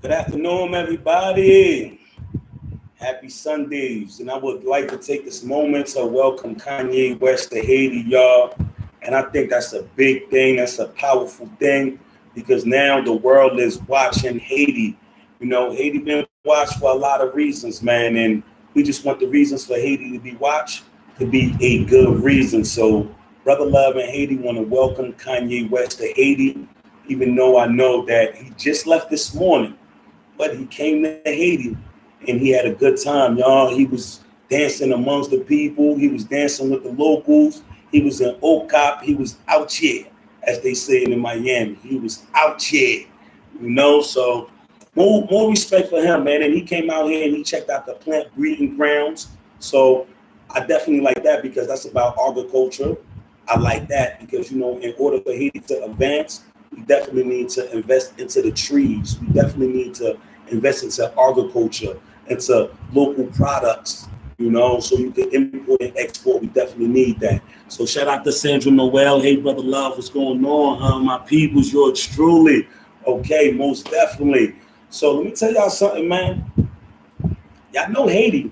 Good afternoon, everybody. Happy Sundays. And I would like to take this moment to welcome Kanye West to Haiti, y'all. And I think that's a big thing. That's a powerful thing because now the world is watching Haiti. You know, Haiti been watched for a lot of reasons, man. And we just want the reasons for Haiti to be watched to be a good reason. So, Brother Love in Haiti want to welcome Kanye West to Haiti, even though I know that he just left this morning. But he came to Haiti and he had a good time, y'all. He was dancing amongst the people. He was dancing with the locals. He was in Ocop. He was out here, as they say in Miami. He was out here, you know. So more respect for him, man. And he came out here and he checked out the plant breeding grounds. So I definitely like that because that's about agriculture. I like that because, you know, in order for Haiti to advance, we definitely need to invest into the trees. We definitely need to invest into agriculture, into local products, you know, so you can import and export. We definitely need that. So shout out to Sandra Noel. Hey, Brother Love, what's going on? My peoples, yours truly. Okay, most definitely. So let me tell y'all something, man. Y'all know Haiti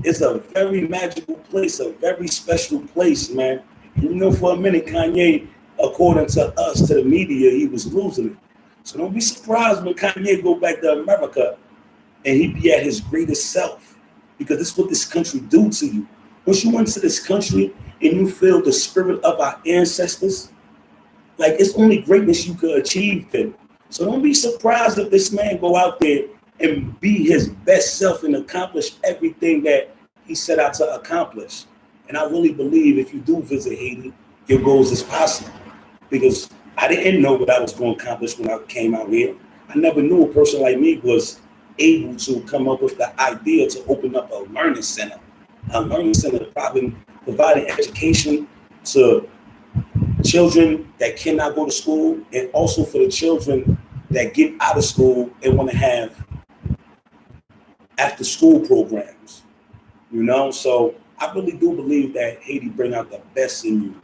is a very magical place, a very special place, man. And you know, for a minute, Kanye, according to us, to the media, he was losing it. So don't be surprised when Kanye go back to America and he be at his greatest self, because this is what this country do to you. Once you went to this country and you feel the spirit of our ancestors, like it's only greatness you could achieve then. So don't be surprised if this man go out there and be his best self and accomplish everything that he set out to accomplish. And I really believe if you do visit Haiti, your goals is possible. Because I didn't know what I was going to accomplish when I came out here. I never knew a person like me was able to come up with the idea to open up a learning center. A learning center providing education to children that cannot go to school, and also for the children that get out of school and want to have after school programs. You know, so I really do believe that Haiti bring out the best in you.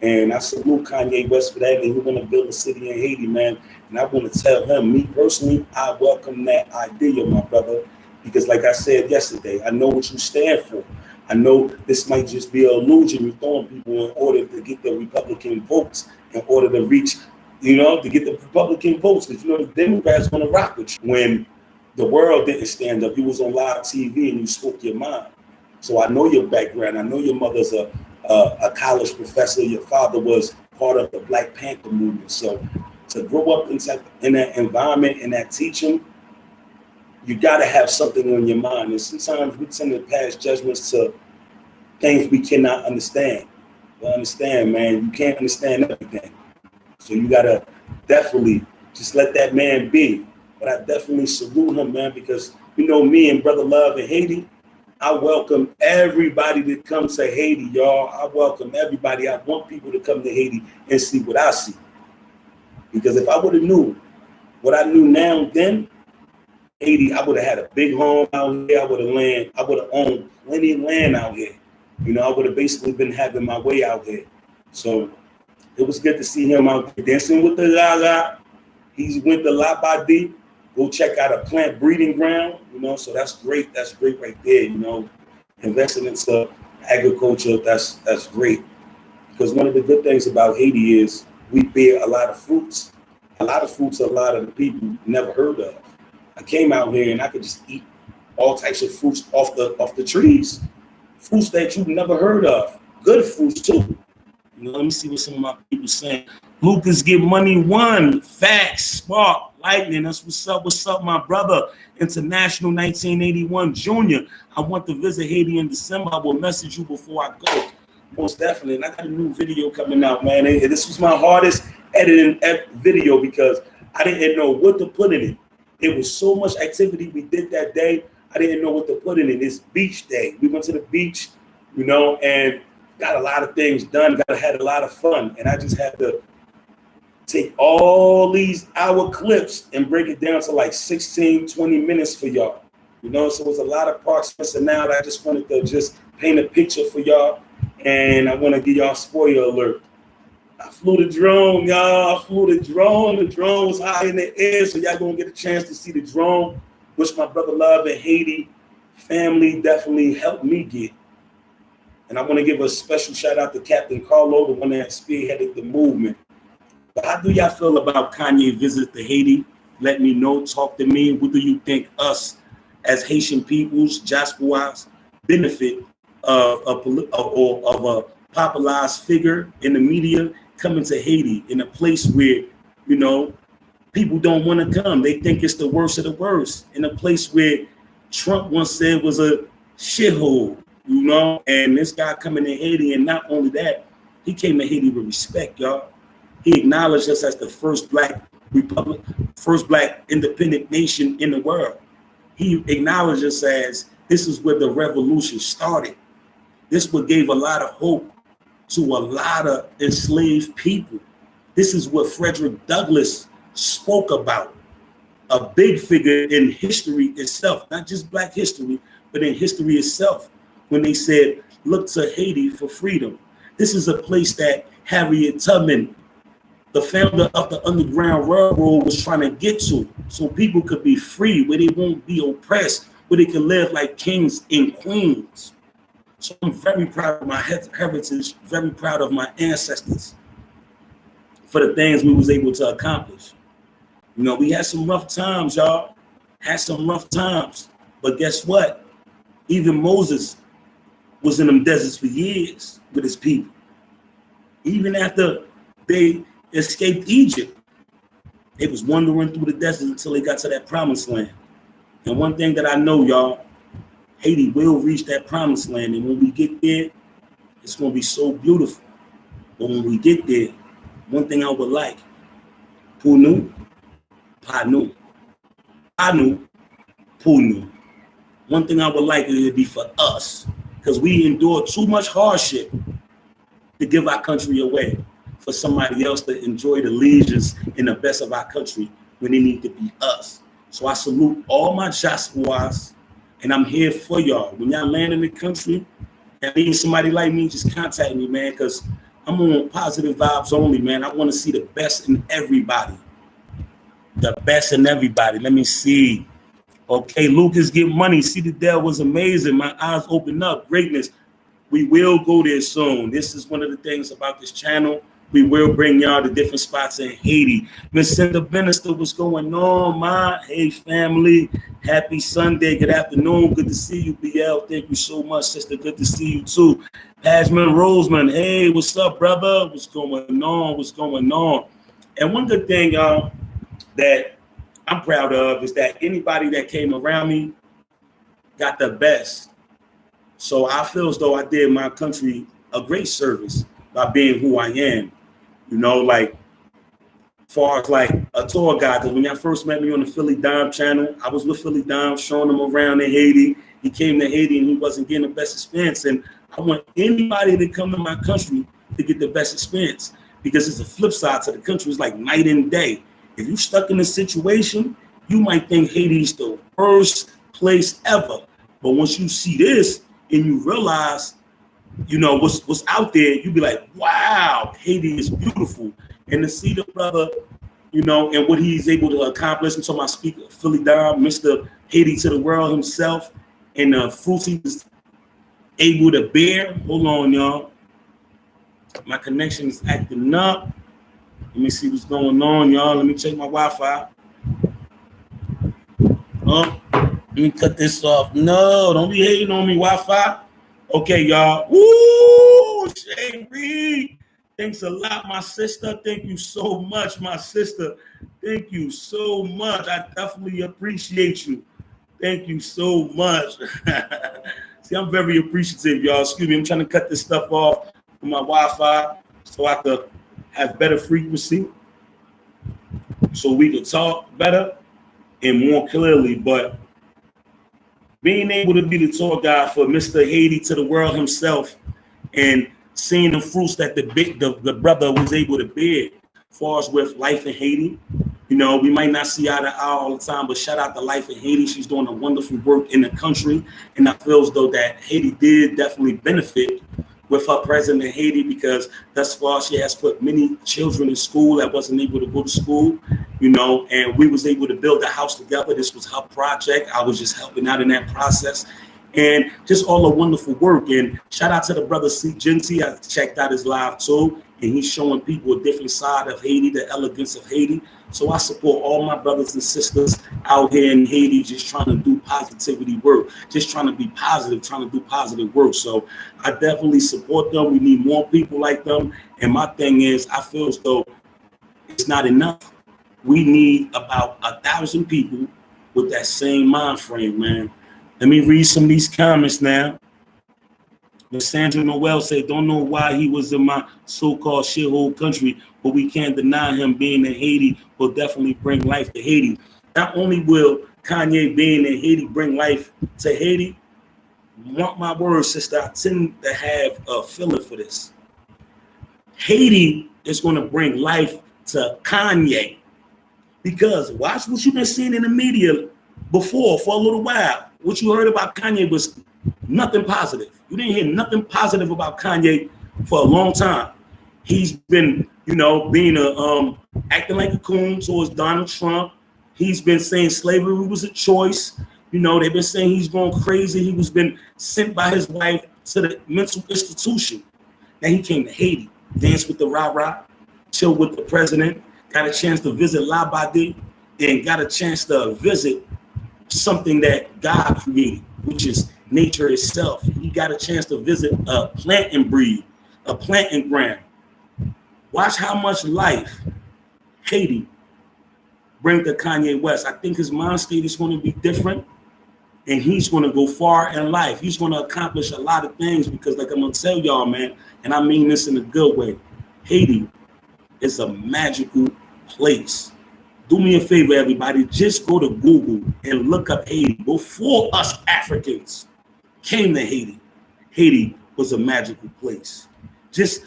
And I salute Kanye West for that. And we're going to build a city in Haiti, man. And I want to tell him, me personally, I welcome that idea, my brother. Because like I said yesterday, I know what you stand for. I know this might just be an illusion you're throwing people in order to get the Republican votes, in order to reach, you know, to get the Republican votes. Because, you know, the Democrats going to rock with you. When the world didn't stand up, you was on live TV and you spoke your mind. So I know your background. I know your mother's a college professor. Your father was part of the Black Panther movement. So to grow up in that environment and that teaching, you got to have something on your mind. And sometimes we tend to pass judgments to things we cannot understand. But understand, man, you can't understand everything. So you got to definitely just let that man be. But I definitely salute him, man, because, you know, me and Brother Love in Haiti, I welcome everybody that comes to Haiti, y'all. I welcome everybody. I want people to come to Haiti and see what I see. Because if I would have knew what I knew now then, Haiti, I would have had a big home out here. I would have owned plenty of land out here. You know, I would have basically been having my way out here. So it was good to see him out there dancing with the La. He went to La Badi. Go check out a plant breeding ground, you know, so that's great. That's great right there, you know. Investing into agriculture, that's great. Because one of the good things about Haiti is we bear a lot of fruits. A lot of fruits a lot of the people never heard of. I came out here and I could just eat all types of fruits off the trees. Fruits that you've never heard of. Good fruits too. You know, let me see what some of my people saying. Lucas Get Money One, Facts, Spark, Lightning. That's what's up, my brother. International 1981 Junior. I want to visit Haiti in December. I will message you before I go. Most definitely. And I got a new video coming out, man. And this was my hardest editing video because I didn't know what to put in it. It was so much activity we did that day. I didn't know what to put in it. It's beach day. We went to the beach, you know, and got a lot of things done. Had a lot of fun. And I just had to take all these hour clips and break it down to like 16, 20 minutes for y'all. You know, so it was a lot of parts missing out. I just wanted to just paint a picture for y'all. And I want to give y'all a spoiler alert. I flew the drone, y'all. I flew the drone. The drone was high in the air, so y'all gonna get a chance to see the drone, which my brother Love in Haiti family definitely helped me get. And I want to give a special shout out to Captain Carlo, the one that spearheaded the movement. But how do y'all feel about Kanye visit to Haiti? Let me know. Talk to me. What do you think us as Haitian peoples, diasporas, benefit of a popularized figure in the media coming to Haiti in a place where, you know, people don't want to come. They think it's the worst of the worst. In a place where Trump once said was a shithole, you know, and this guy coming to Haiti, and not only that, he came to Haiti with respect, y'all. He acknowledged us as the first black republic, first black independent nation in the world. He acknowledged us as this is where the revolution started. This what gave a lot of hope to a lot of enslaved people. This is what Frederick Douglass spoke about, a big figure in history itself, not just black history, but in history itself, when they said, look to Haiti for freedom. This is a place that Harriet Tubman, the founder of the Underground Railroad, was trying to get to, so people could be free, where they won't be oppressed, where they can live like kings and queens. So I'm very proud of my heritage, very proud of my ancestors for the things we was able to accomplish. You know, we had some rough times, y'all. Had some rough times. But guess what? Even Moses was in them deserts for years with his people. Even after they escaped Egypt, they was wandering through the desert until they got to that promised land. And one thing that I know, y'all, Haiti will reach that promised land. And when we get there, it's going to be so beautiful. But when we get there, one thing I would like, Punu, Panu, Panu, Punu. One thing I would like it to be for us, because we endure too much hardship to give our country away for somebody else to enjoy the leisures and the best of our country when they need to be us. So I salute all my diasporas, and I'm here for y'all. When y'all land in the country and need somebody like me, just contact me, man, because I'm on positive vibes only, man. I want to see the best in everybody. The best in everybody. Let me see. Okay, Lucas, get money. See, the Dell was amazing. My eyes opened up. Greatness. We will go there soon. This is one of the things about this channel. We will bring y'all to different spots in Haiti. Miss Cinda Minister, what's going on, my? Hey, family. Happy Sunday. Good afternoon. Good to see you, BL. Thank you so much, sister. Good to see you, too. Pajman Roseman. Hey, what's up, brother? What's going on? What's going on? And one good thing, y'all, that I'm proud of is that anybody that came around me got the best. So I feel as though I did my country a great service by being who I am. You know, like, as far as like a tour guide, because when y'all first met me on the Philly Dime channel, I was with Philly Dime showing him around in Haiti. He came to Haiti and he wasn't getting the best experience. And I want anybody to come to my country to get the best experience, because it's a flip side to the country. It's like night and day. If you're stuck in a situation, you might think Haiti's the worst place ever. But once you see this and you realize, you know, what's out there, you be like, wow, Haiti is beautiful. And to see the brother, you know, and what he's able to accomplish. I'm talking about speaker Philly Dime, Mr. Haiti to the world himself, and the fruits he was able to bear. Hold on, y'all. My connection is acting up. Let me see what's going on, y'all. Let me check my Wi-Fi. Oh, let me cut this off. No, don't be hating on me, Wi-Fi. Okay, y'all. Woo! Shay Reed. Thanks a lot, my sister. Thank you so much, my sister. Thank you so much. I definitely appreciate you. Thank you so much. See, I'm very appreciative, y'all. Excuse me. I'm trying to cut this stuff off from my Wi-Fi so I could have better frequency, so we could talk better and more clearly. But being able to be the tour guide for Mr. Haiti to the world himself, and seeing the fruits that the brother was able to bear, as far as with life in Haiti. You know, we might not see eye to eye all the time, but shout out to Life in Haiti. She's doing a wonderful work in the country, and I feel as though that Haiti did definitely benefit with her presence in Haiti, because thus far she has put many children in school that wasn't able to go to school, and we was able to build a house together. This was her project. I was just helping out in that process. And just all the wonderful work. And shout out to the brother C. Genty. I checked out his live too. And he's showing people a different side of Haiti, the elegance of Haiti. So I support all my brothers and sisters out here in Haiti, just trying to do positivity work, just trying to be positive, trying to do positive work. So I definitely support them. We need more people like them. And my thing is, I feel as though it's not enough. We need about 1,000 people with that same mind frame, man. Let me read some of these comments now. Sandra Noel said, don't know why he was in my so-called shithole country, but we can't deny him being in Haiti will definitely bring life to Haiti. Not only will Kanye being in Haiti bring life to Haiti, mark my words, sister, I tend to have a feeling for this. Haiti is going to bring life to Kanye, because watch what you've been seeing in the media before for a little while. What you heard about Kanye was nothing positive. You didn't hear nothing positive about Kanye for a long time. He's been, being acting like a coon towards Donald Trump. He's been saying slavery was a choice. They've been saying he's going crazy. He was been sent by his wife to the mental institution. Now he came to Haiti, danced with the rah-rah, chilled with the president, got a chance to visit La Badi, and got a chance to visit something that God created, which is nature itself. He got a chance to visit a plant and breed, a plant and ground. Watch how much life Haiti bring to Kanye West. I think his mind state is going to be different, and he's going to go far in life. He's going to accomplish a lot of things, because like I'm going to tell y'all, man, and I mean this in a good way, Haiti is a magical place. Do me a favor, everybody. Just go to Google and look up Haiti. Before us Africans came to Haiti, Haiti was a magical place. Just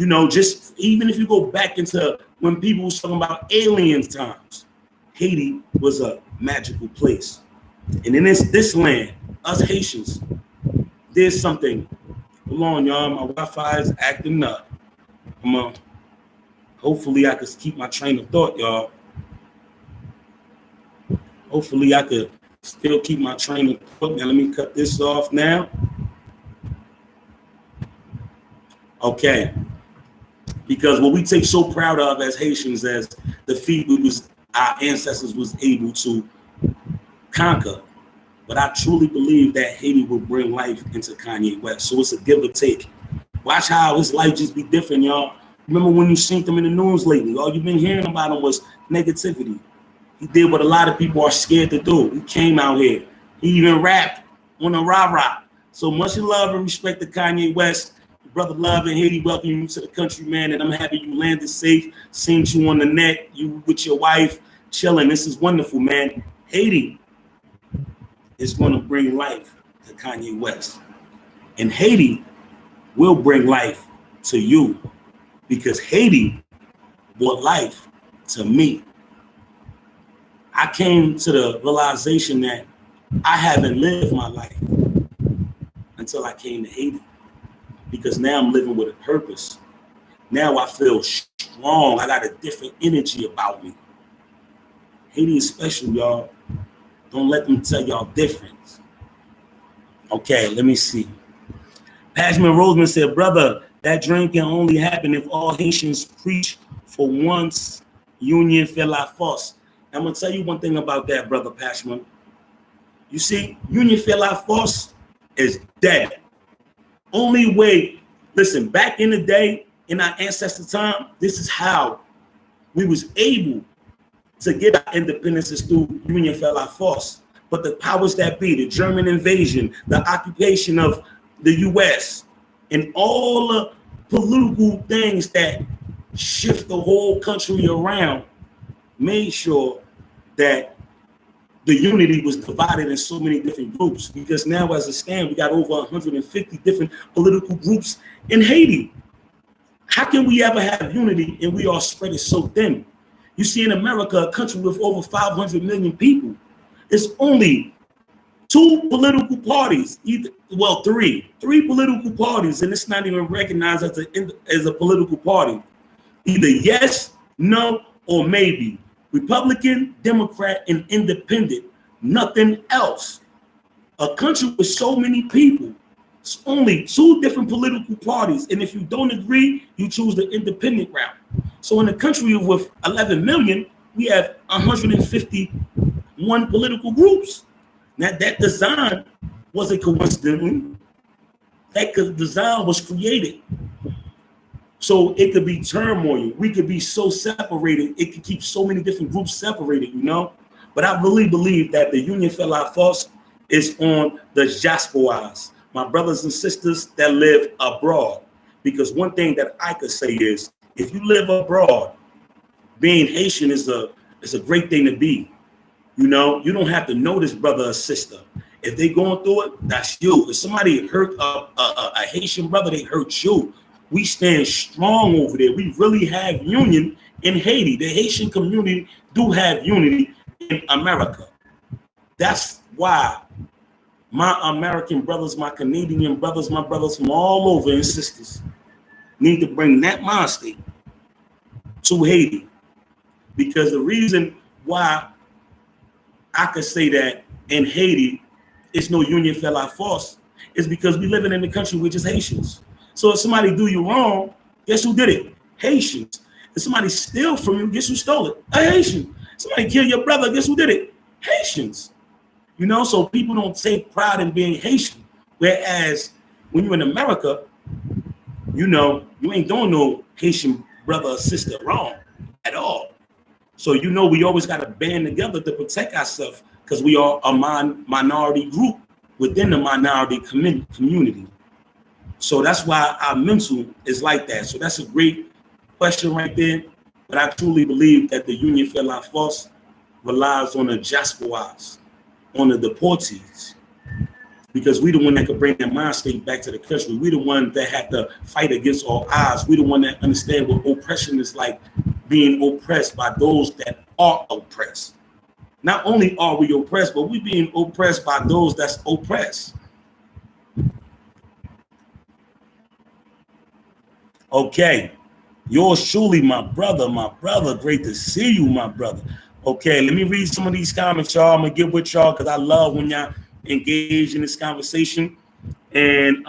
even if you go back into when people were talking about alien times, Haiti was a magical place. And in this land, us Haitians, there's something. Hold on, y'all. My Wi-Fi is acting up. Hopefully I can keep my train of thought, y'all. Hopefully I could still keep my train of thought. Now let me cut this off now. Okay. Because what we take so proud of as Haitians, as the feat our ancestors was able to conquer. But I truly believe that Haiti will bring life into Kanye West. So it's a give or take. Watch how his life just be different, y'all. Remember when you seen them in the news lately? All you've been hearing about him was negativity. He did what a lot of people are scared to do. He came out here. He even rapped on a rah-rah. So much love and respect to Kanye West. Brother Love in Haiti, welcome you to the country, man. And I'm happy you landed safe. Seen you on the net. You with your wife chilling. This is wonderful, man. Haiti is going to bring life to Kanye West. And Haiti will bring life to you, because Haiti brought life to me. I came to the realization that I haven't lived my life until I came to Haiti, because now I'm living with a purpose. Now I feel strong. I got a different energy about me. Haiti is special, y'all. Don't let them tell y'all different. Okay, let me see. Pashman Roseman said, brother, that dream can only happen if all Haitians preach for once union fait la force. I'm going to tell you one thing about that, brother Pashman. You see, union fait la force is dead. Only way, listen, back in the day, in our ancestor time, this is how we was able to get our independence, is through union fait la force. But the powers that be, the German invasion, the occupation of the U.S., and all the political things that shift the whole country around, made sure that the unity was divided in so many different groups. Because now, as it stands, we got over 150 different political groups in Haiti. How can we ever have unity and we are spread it so thin? You see, in America, a country with over 500 million people, it's only two political parties, three political parties, and it's not even recognized as a political party. Either yes, no, or maybe. Republican, Democrat, and Independent. Nothing else. A country with so many people, it's only two different political parties, and if you don't agree, you choose the independent route. So in a country with 11 million, we have 151 political groups. Now that design wasn't coincidental. That design was created so it could be turmoil. We could be so separated. It could keep so many different groups separated, you know. But I really believe that the union fait la force is on the diasporas, my brothers and sisters that live abroad. Because one thing that I could say is, if you live abroad, being Haitian is a great thing to be. You know, you don't have to know this brother or sister. If they going through it, that's you. If somebody hurt a Haitian brother, they hurt you. We stand strong over there. We really have union in Haiti. The Haitian community do have unity in America. That's why my American brothers, my Canadian brothers, my brothers from all over and sisters need to bring that mind state to Haiti. Because the reason why I could say that in Haiti it's no union fait la force is because we living in the country with just Haitians. So if somebody do you wrong, guess who did it? Haitians. If somebody steal from you, guess who stole it? A Haitian. Somebody kill your brother, guess who did it? Haitians. You know, so people don't take pride in being Haitian. Whereas when you're in America, you know, you ain't doing no Haitian brother or sister wrong at all. So, you know, we always got to band together to protect ourselves because we are a minority group within the minority community. So that's why our mental is like that. So that's a great question right there. But I truly believe that the union fait la force relies on the diasporas, on the deportees, because we the one that could bring that mind state back to the country. We the one that had to fight against all odds. We the one that understand what oppression is like, being oppressed by those that are oppressed. Not only are we oppressed, but we being oppressed by those that's oppressed. Okay, yours truly, my brother, great to see you, my brother. Okay, let me read some of these comments, y'all. I'm gonna get with y'all because I love when y'all engage in this conversation. And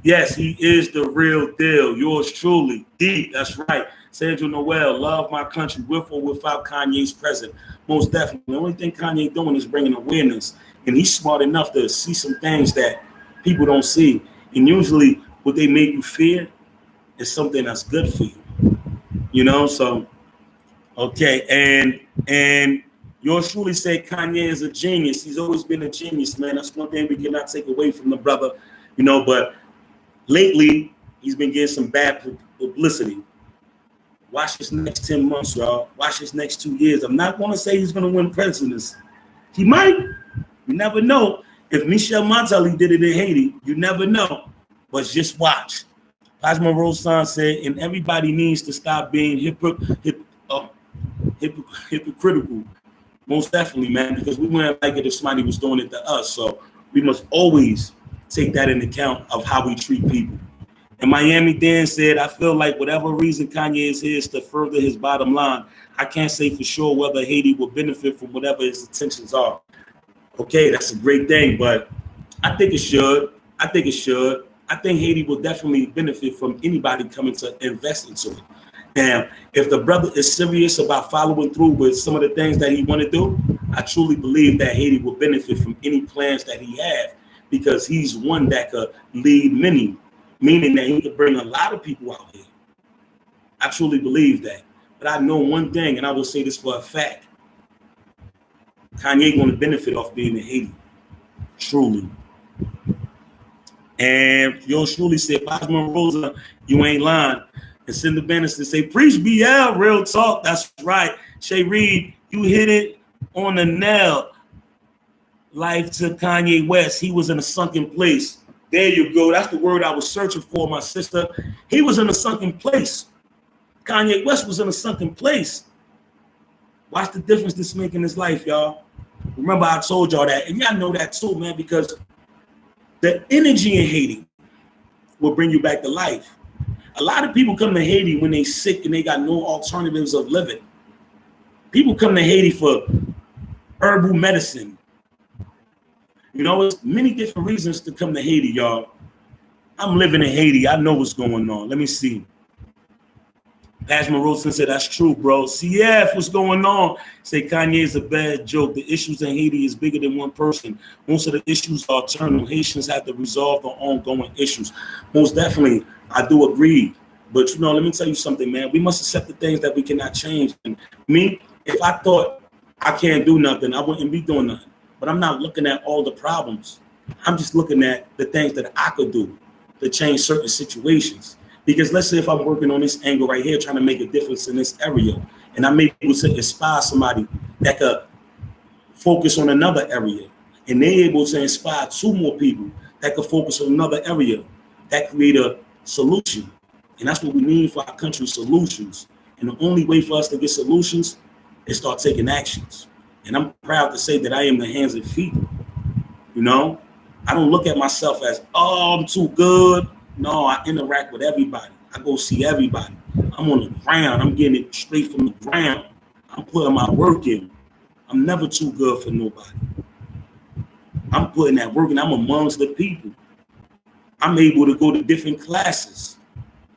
yes, he is the real deal. Yours truly, D. That's right. Sandra Noel, love my country with or without Kanye's presence. Most definitely. The only thing Kanye doing is bringing awareness, and he's smart enough to see some things that people don't see. And usually, what they make you fear is something that's good for you. You know, so okay, and yours truly said Kanye is a genius. He's always been a genius, man. That's one thing we cannot take away from the brother, you know. But lately, he's been getting some bad publicity. Watch his next 10 months, y'all. Watch his next 2 years. I'm not going to say he's going to win presidency. He might. You never know. If Michel Montali did it in Haiti, you never know. But just watch. Plasma Rosan said, and everybody needs to stop being hypocritical. Most definitely, man, because we wouldn't like it if somebody was doing it to us. So we must always take that into account of how we treat people. And Miami Dan said, I feel like whatever reason Kanye is here is to further his bottom line. I can't say for sure whether Haiti will benefit from whatever his intentions are. Okay, that's a great thing, but I think it should. I think Haiti will definitely benefit from anybody coming to invest into it. Now, if the brother is serious about following through with some of the things that he want to do, I truly believe that Haiti will benefit from any plans that he has, because he's one that could lead many, meaning that he could bring a lot of people out here. I truly believe that. But I know one thing, and I will say this for a fact. Kanye going to benefit off being in Haiti. Truly. And yours truly said, Plasma Rosa, you ain't lying. And Cinder Bannister say, preach BL, real talk. That's right. Shay Reed, you hit it on the nail. Life to Kanye West. He was in a sunken place. There you go. That's the word I was searching for, my sister. He was in a sunken place. Kanye West was in a sunken place. Watch the difference this makes in his life, y'all. Remember, I told y'all that, and y'all know that too, man, because the energy in Haiti will bring you back to life. A lot of people come to Haiti when they sick and they got no alternatives of living. People come to Haiti for herbal medicine. You know, there's many different reasons to come to Haiti, y'all. I'm living in Haiti. I know what's going on. Let me see. Pashman Rosen said, that's true, bro. CF, what's going on? Say Kanye is a bad joke. The issues in Haiti is bigger than one person. Most of the issues are eternal. Haitians have to resolve the ongoing issues. Most definitely, I do agree. But, you know, let me tell you something, man. We must accept the things that we cannot change. And me, if I thought I can't do nothing, I wouldn't be doing nothing. But I'm not looking at all the problems. I'm just looking at the things that I could do to change certain situations. Because let's say if I'm working on this angle right here, trying to make a difference in this area, and I'm able to inspire somebody that could focus on another area, and they're able to inspire 2 more people that could focus on another area, that create a solution. And that's what we need for our country, solutions. And the only way for us to get solutions is start taking actions. And I'm proud to say that I am the hands and feet. You know, I don't look at myself as, oh, I'm too good. No, I interact with everybody. I go see everybody. I'm on the ground. I'm getting it straight from the ground. I'm putting my work in. I'm never too good for nobody. I'm putting that work in. I'm amongst the people. I'm able to go to different classes.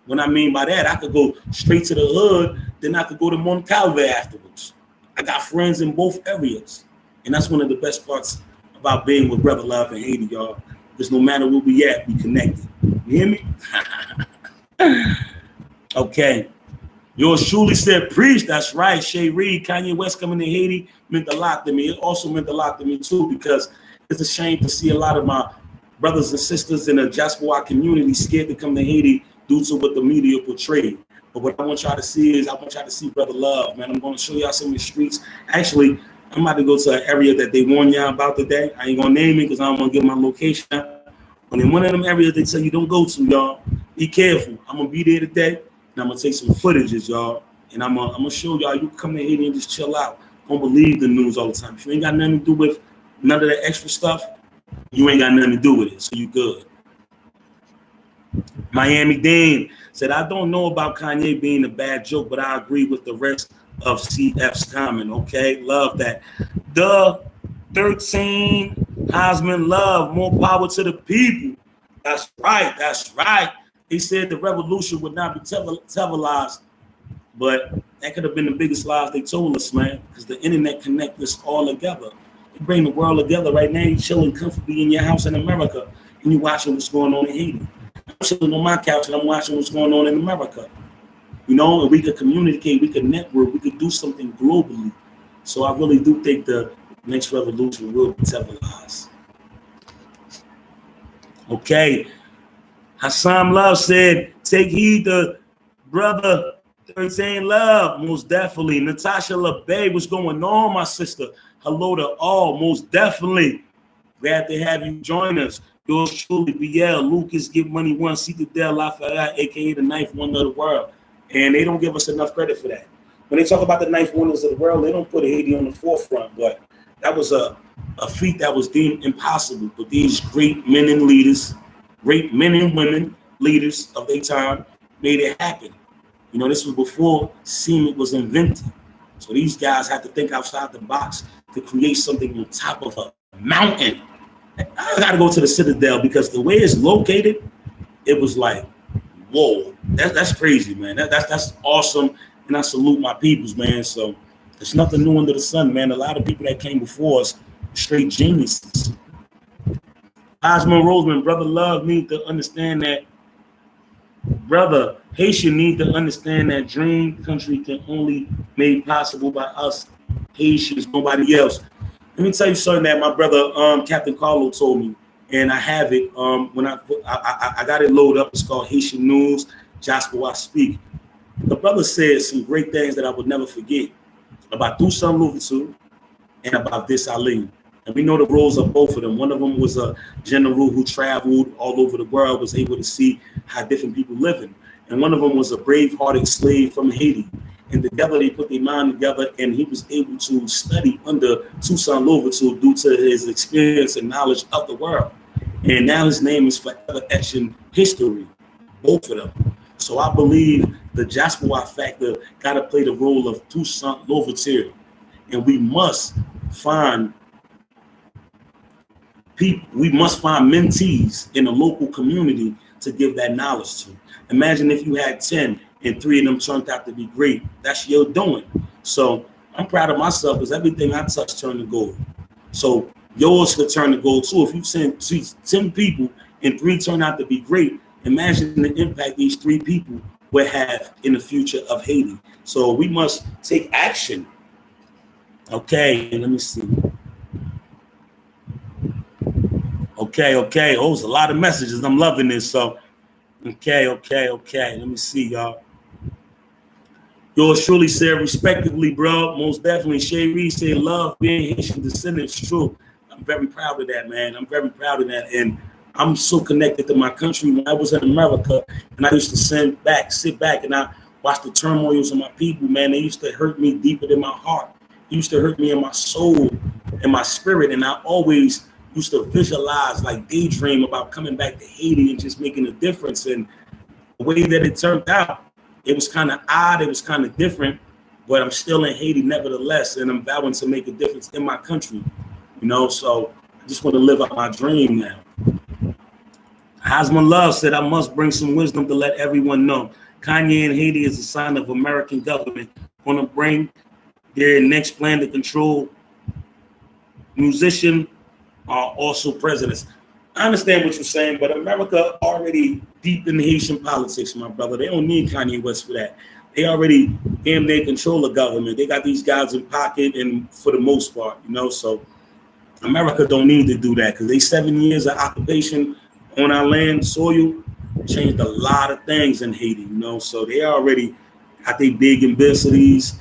What I mean by that, I could go straight to the hood, then I could go to Montcalve afterwards. I got friends in both areas. And that's one of the best parts about being with Brother Love in Haiti, y'all. Because no matter where we at, we connected. You hear me? Okay. Yours truly said, preach. That's right. Shay Reed, Kanye West coming to Haiti meant a lot to me. It also meant a lot to me, too, because it's a shame to see a lot of my brothers and sisters in the Jasper community scared to come to Haiti due to what the media portrayed. But what I want y'all to see is I want y'all to see Brother Love, man. I'm going to show y'all some of the streets. Actually, I'm about to go to an area that they warn y'all about today. I ain't going to name it because I don't want to give my location. But in one of them areas they tell you don't go to, y'all, be careful. I'm going to be there today, and I'm going to take some footages, y'all. And I'm going to show y'all you can come to Haiti and just chill out. Don't believe the news all the time. If you ain't got nothing to do with none of that extra stuff, you ain't got nothing to do with it, so you good. Miami Dane said, I don't know about Kanye being a bad joke, but I agree with the rest of CF's comment. Okay, love that. The 13 Heisman Love, more power to the people. That's right. That's right. He said the revolution would not be televised, but that could have been the biggest lies they told us, man, because the internet connects us all together. You bring the world together right now. You're chilling comfortably in your house in America, and you're watching what's going on in Haiti. I'm sitting on my couch and I'm watching what's going on in America. You know, and we could communicate, we could network, we could do something globally. So I really do think the next revolution will be televised. Okay. Hassan Love said, take heed to Brother 13 Love, most definitely. Natasha LeBay, what's going on, my sister? Hello to all, most definitely. Glad to have you join us. Yours truly, BL, Lucas, Give Money One, Citadel, Lafayette, aka the ninth wonder of the world. And they don't give us enough credit for that. When they talk about the ninth wonders of the world, they don't put Haiti on the forefront, but that was a feat that was deemed impossible. But these great men and leaders, great men and women, leaders of their time, made it happen. You know, this was before cement was invented. So these guys had to think outside the box to create something on top of a mountain. I got to go to the Citadel because the way it's located, it was like, whoa, that's crazy, man. That's awesome, and I salute my peoples, man. So there's nothing new under the sun, man. A lot of people that came before us, straight geniuses. Osman Roseman, Brother Love need to understand that. Brother Haitian need to understand that dream country can only made possible by us Haitians, nobody else. Let me tell you something that my brother Captain Carlo told me, and I have it when I got it loaded up. It's called Haitian News, Jasper I Speak. The brother said some great things that I would never forget about Toussaint Louverture and about Dessalines. And we know the roles of both of them. One of them was a general who traveled all over the world, was able to see how different people living. And one of them was a brave-hearted slave from Haiti. And together they put their mind together, and he was able to study under Toussaint Louverture due to his experience and knowledge of the world. And now his name is forever etched in history, both of them. So I believe the Joshua factor got to play the role of Toussaint Louverture, and we must find people. We must find mentees in the local community to give that knowledge to. Imagine if you had 10 and 3 of them turned out to be great. That's your doing. So I'm proud of myself because everything I touch turned to gold. So yours could turn to gold too. If you send 10 people and 3 turn out to be great, imagine the impact these 3 people will have in the future of Haiti. So we must take action. Okay, let me see. Okay. Oh, there's a lot of messages. I'm loving this. So, okay. Let me see, y'all. Yours truly said, respectively, bro. Most definitely. Shay Reed said, love being Haitian descendant. It's true. I'm very proud of that, man. I'm very proud of that. And I'm so connected to my country. When I was in America, and I used to sit back, and I watched the turmoils of my people, man. They used to hurt me deeper than my heart. It used to hurt me in my soul and my spirit. And I always used to visualize, like daydream about coming back to Haiti and just making a difference. And the way that it turned out, it was kind of odd. It was kind of different, but I'm still in Haiti nevertheless. And I'm vowing to make a difference in my country, so I just want to live out my dream now. Hasman Love said, I must bring some wisdom to let everyone know. Kanye in Haiti is a sign of American government. Want to bring their next plan to control musicians are also presidents. I understand what you're saying, but America already deep in Haitian politics, my brother. They don't need Kanye West for that. They already damn near control the government. They got these guys in pocket, and for the most part, so America don't need to do that because they 7 years of occupation on our land, soil, changed a lot of things in Haiti, so they already got their big embassies,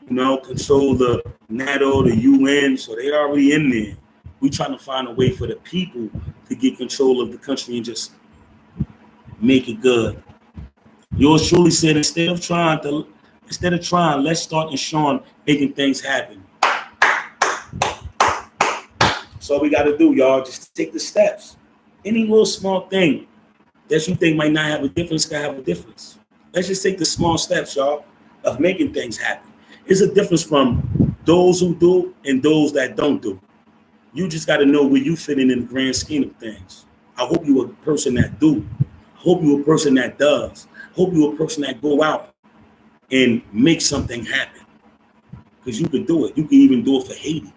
control the NATO, the UN, so they already in there. We trying to find a way for the people to get control of the country and just make it good. Yours truly said, instead of trying, let's start in Sean making things happen. So we got to do, y'all, just take the steps. Any little small thing that you think might not have a difference can have a difference. Let's just take the small steps, y'all, of making things happen. It's a difference from those who do and those that don't do. You just got to know where you fit in the grand scheme of things. I hope you're a person that do. I hope you're a person that does. I hope you're a person that go out and make something happen. Because you can do it. You can even do it for Haiti.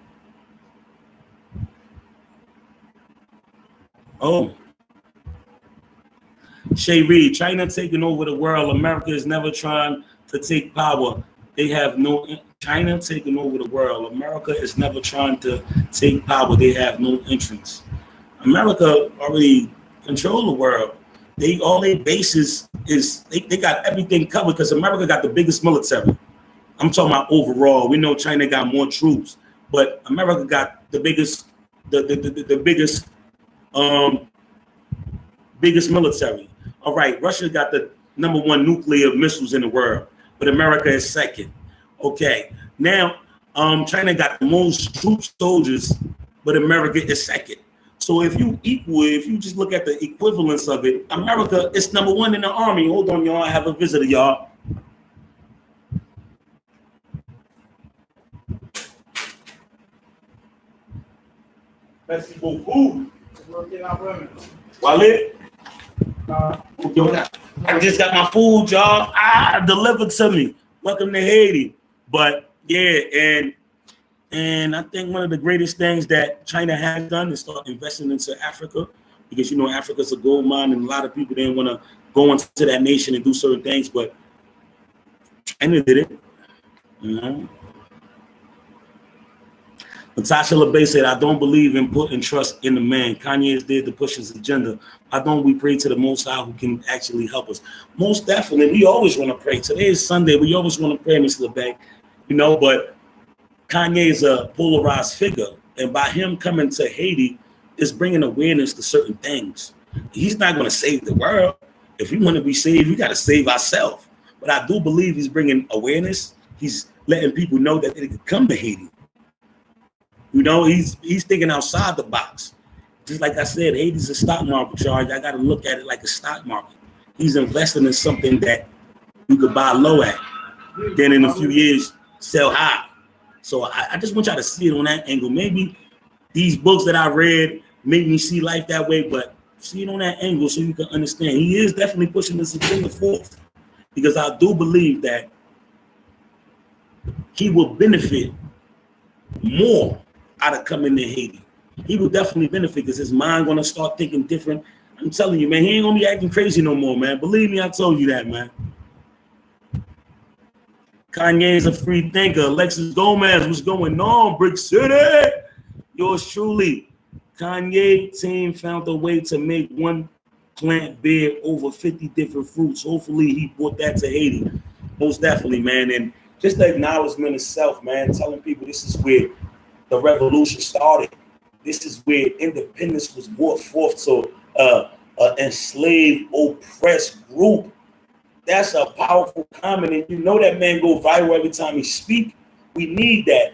Oh. Shay Reed, China taking over the world. America is never trying to take power. They have no... China taking over the world. America is never trying to take power. They have no entrance. America already control the world. All their bases is they got everything covered because America got the biggest military. I'm talking about overall. We know China got more troops, but America got the biggest biggest military. All right, Russia got the #1 nuclear missiles in the world, but America is second. Okay, now China got the most troops, soldiers, but America is second. So if you just look at the equivalence of it, America is #1 in the army. Hold on, y'all. I have a visitor, y'all. Merci beaucoup. Wallet. I just got my food, y'all. Delivered to me. Welcome to Haiti. But yeah, and I think one of the greatest things that China has done is start investing into Africa, because Africa's a gold mine, and a lot of people didn't want to go into that nation and do certain things, but China did it. Natasha LeBay said, I don't believe in putting trust in the man. Kanye is there to push his agenda. Why don't we pray to the Most High who can actually help us? Most definitely. We always want to pray. Today is Sunday. We always want to pray, Ms. LeBay. But Kanye is a polarized figure. And by him coming to Haiti, it's bringing awareness to certain things. He's not going to save the world. If we want to be saved, we got to save ourselves. But I do believe he's bringing awareness He's letting people know that they can come to Haiti. You know, he's thinking outside the box. Just like I said, Haiti's a stock market, y'all. I got to look at it like a stock market. He's investing in something that you could buy low at, then in a few years sell high. So I just want y'all to see it on that angle. Maybe these books that I read make me see life that way, but see it on that angle so you can understand. He is definitely pushing this agenda forth, because I do believe that he will benefit more out of coming to Haiti. He will definitely benefit because his mind going to start thinking different. I'm telling you, man, he ain't going to be acting crazy no more, man. Believe me, I told you that, man. Kanye's a free thinker. Alexis Gomez, what's going on, Brick City? Yours truly. Kanye team found a way to make one plant bear over 50 different fruits. Hopefully he brought that to Haiti. Most definitely, man. And just the acknowledgement itself, man, telling people this is where the revolution started. This is where independence was brought forth to an enslaved, oppressed group. That's a powerful comment, and you know that man go viral every time he speak. We need that.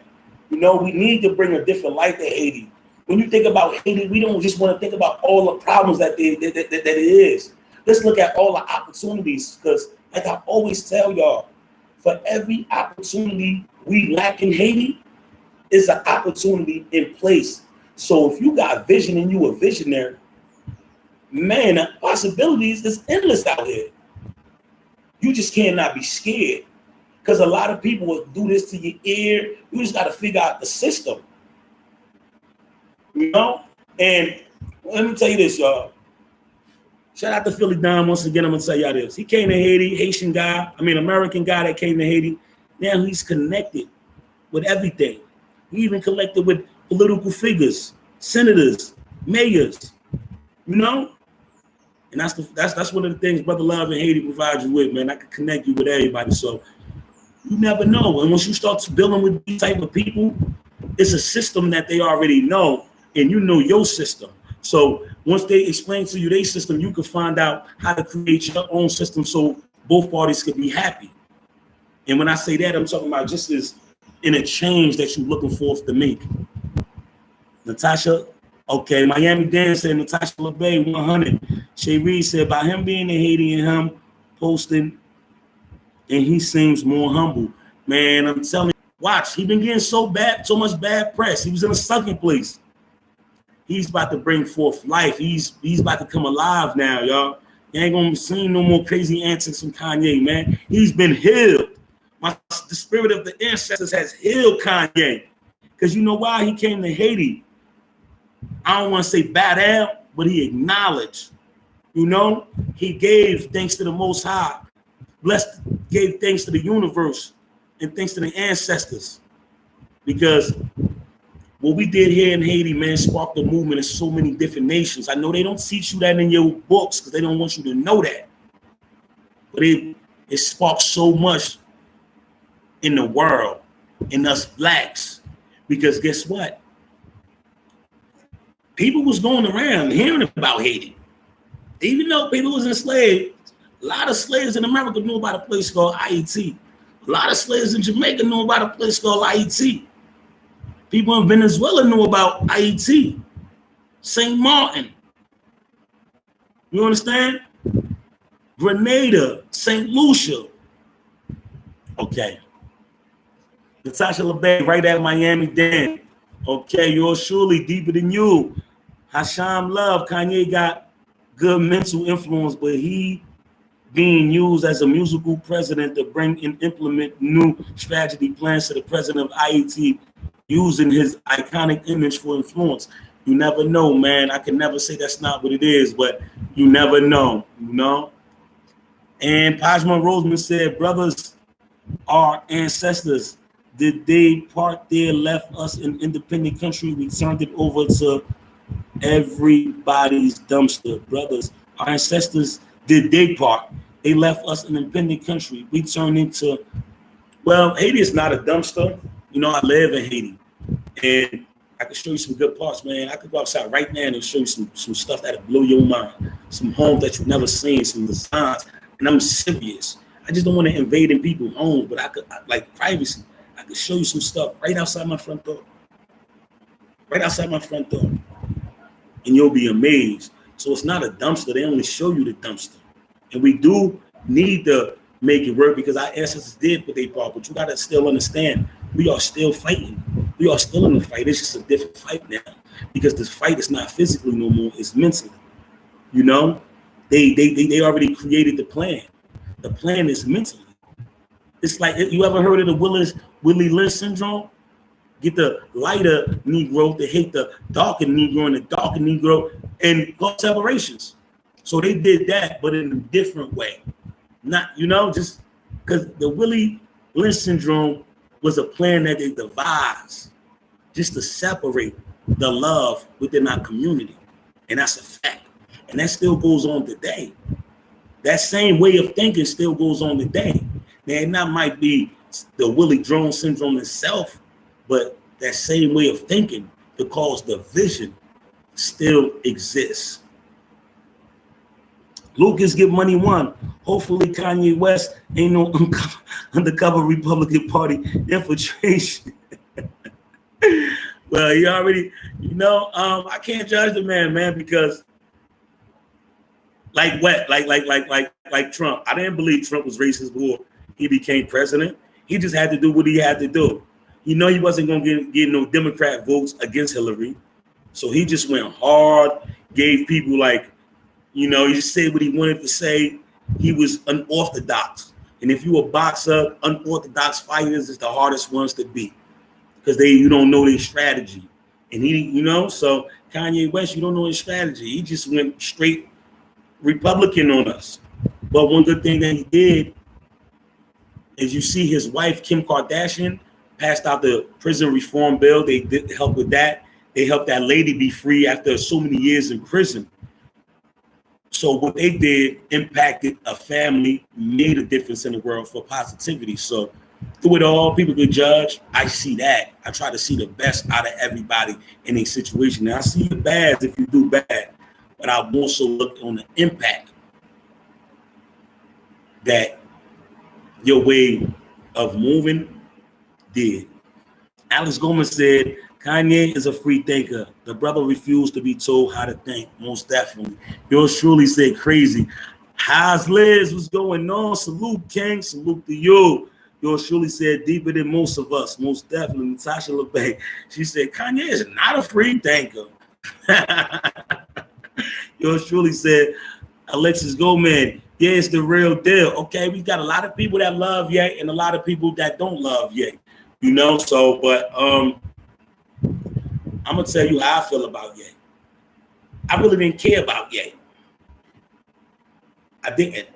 You know, we need to bring a different light to Haiti. When you think about Haiti, we don't just want to think about all the problems that it is. Let's look at all the opportunities, because like I always tell y'all, for every opportunity we lack in Haiti is an opportunity in place. So if you got vision and you a visionary, man, the possibilities is endless out here. You just cannot be scared, because a lot of people will do this to your ear. You just got to figure out the system, you know? And let me tell you this, y'all. Shout out to Philly Don once again. I'm going to tell y'all this. He came to Haiti, American guy that came to Haiti. Now he's connected with everything. He even connected with political figures, senators, mayors, you know? And that's one of the things Brother Love in Haiti provides you with, man. I can connect you with everybody. So you never know. And once you start building with these type of people, it's a system that they already know, and you know your system. So once they explain to you their system, you can find out how to create your own system so both parties can be happy. And when I say that, I'm talking about just as in a change that you're looking forth to make. Natasha, okay, Miami Dan said Natasha LeBay 100. Shay Reed said by him being in Haiti and him posting, and he seems more humble. Man, I'm telling you, watch, he been getting so much bad press. He was in a sucking place. He's about to bring forth life. He's about to come alive now, y'all. You ain't gonna see no more crazy antics from Kanye, man. He's been healed. The spirit of the ancestors has healed Kanye. Because you know why? He came to Haiti. I don't want to say bad out, but he acknowledged. You know, he gave thanks to the Most High. Gave thanks to the universe and thanks to the ancestors. Because what we did here in Haiti, man, sparked a movement in so many different nations. I know they don't teach you that in your books because they don't want you to know that. But it sparked so much in the world, in us blacks. Because guess what? People was going around hearing about Haiti. Even though people was enslaved, a lot of slaves in America knew about a place called Haiti. A lot of slaves in Jamaica knew about a place called Haiti. People in Venezuela knew about Haiti, St. Martin. You understand? Grenada, St. Lucia. Okay. Natasha LeBay, right at Miami Dan. Okay, yours truly, deeper than you. Hasham Love, Kanye got good mental influence, but he being used as a musical president to bring and implement new strategy plans to the president of Haiti, using his iconic image for influence. You never know, man. I can never say that's not what it is, but you never know, you know? And Pajman Roseman said, brothers are ancestors. Did they part there, left us an independent country? We turned it over to everybody's dumpster. Brothers, our ancestors did their part. They left us an independent country. We turned into, well, Haiti is not a dumpster. You know, I live in Haiti, and I can show you some good parts, man. I could go outside right now and show you some stuff that'll blow your mind. Some homes that you've never seen, some designs, and I'm serious. I just don't want to invade in people's homes, but like privacy. I could show you some stuff right outside my front door. Right outside my front door. And you'll be amazed. So it's not a dumpster. They only show you the dumpster. And we do need to make it work because our ancestors did what they part. But you got to still understand, we are still fighting. We are still in the fight. It's just a different fight now because this fight is not physically no more. It's mentally. You know, they already created the plan. The plan is mentally. It's like, you ever heard of the Willie Lynch syndrome? Get the lighter Negro to hate the darker Negro and the darker Negro and cause separations. So they did that, but in a different way. Not, you know, just because the Willie Lynch syndrome was a plan that they devised just to separate the love within our community. And that's a fact. And that still goes on today. That same way of thinking still goes on today. Now, it not might be the Willie Drone syndrome itself, but that same way of thinking, because the vision still exists. Lucas Get Money One. Hopefully Kanye West ain't no undercover Republican Party infiltration. Well, he already, you know, I can't judge the man, because like Trump. I didn't believe Trump was racist before he became president. He just had to do what he had to do. You know, he wasn't going to get no Democrat votes against Hillary. So he just went hard, gave people like, you know, he just said what he wanted to say. He was unorthodox. And if you a boxer, unorthodox fighters is the hardest ones to beat because you don't know their strategy. And he, you know, so Kanye West, you don't know his strategy. He just went straight Republican on us. But one good thing that he did is you see his wife, Kim Kardashian, passed out the prison reform bill. They did help with that. They helped that lady be free after so many years in prison. So what they did impacted a family, made a difference in the world for positivity. So through it all, people could judge. I see that. I try to see the best out of everybody in a situation. Now I see the bad if you do bad, but I also look on the impact that your way of moving did. Alex Gomez said, Kanye is a free thinker. The brother refused to be told how to think, most definitely. Yours truly said crazy. How's Liz? What's going on? Salute, King. Salute to you. Yours truly said deeper than most of us, most definitely. Natasha LeBay. She said, Kanye is not a free thinker. Yours truly said, Alexis Gomez, yeah, it's the real deal. Okay, we got a lot of people that love Ye and a lot of people that don't love Ye. You know, so, but I'm gonna tell you how I feel about Ye. I really didn't care about Ye. I didn't,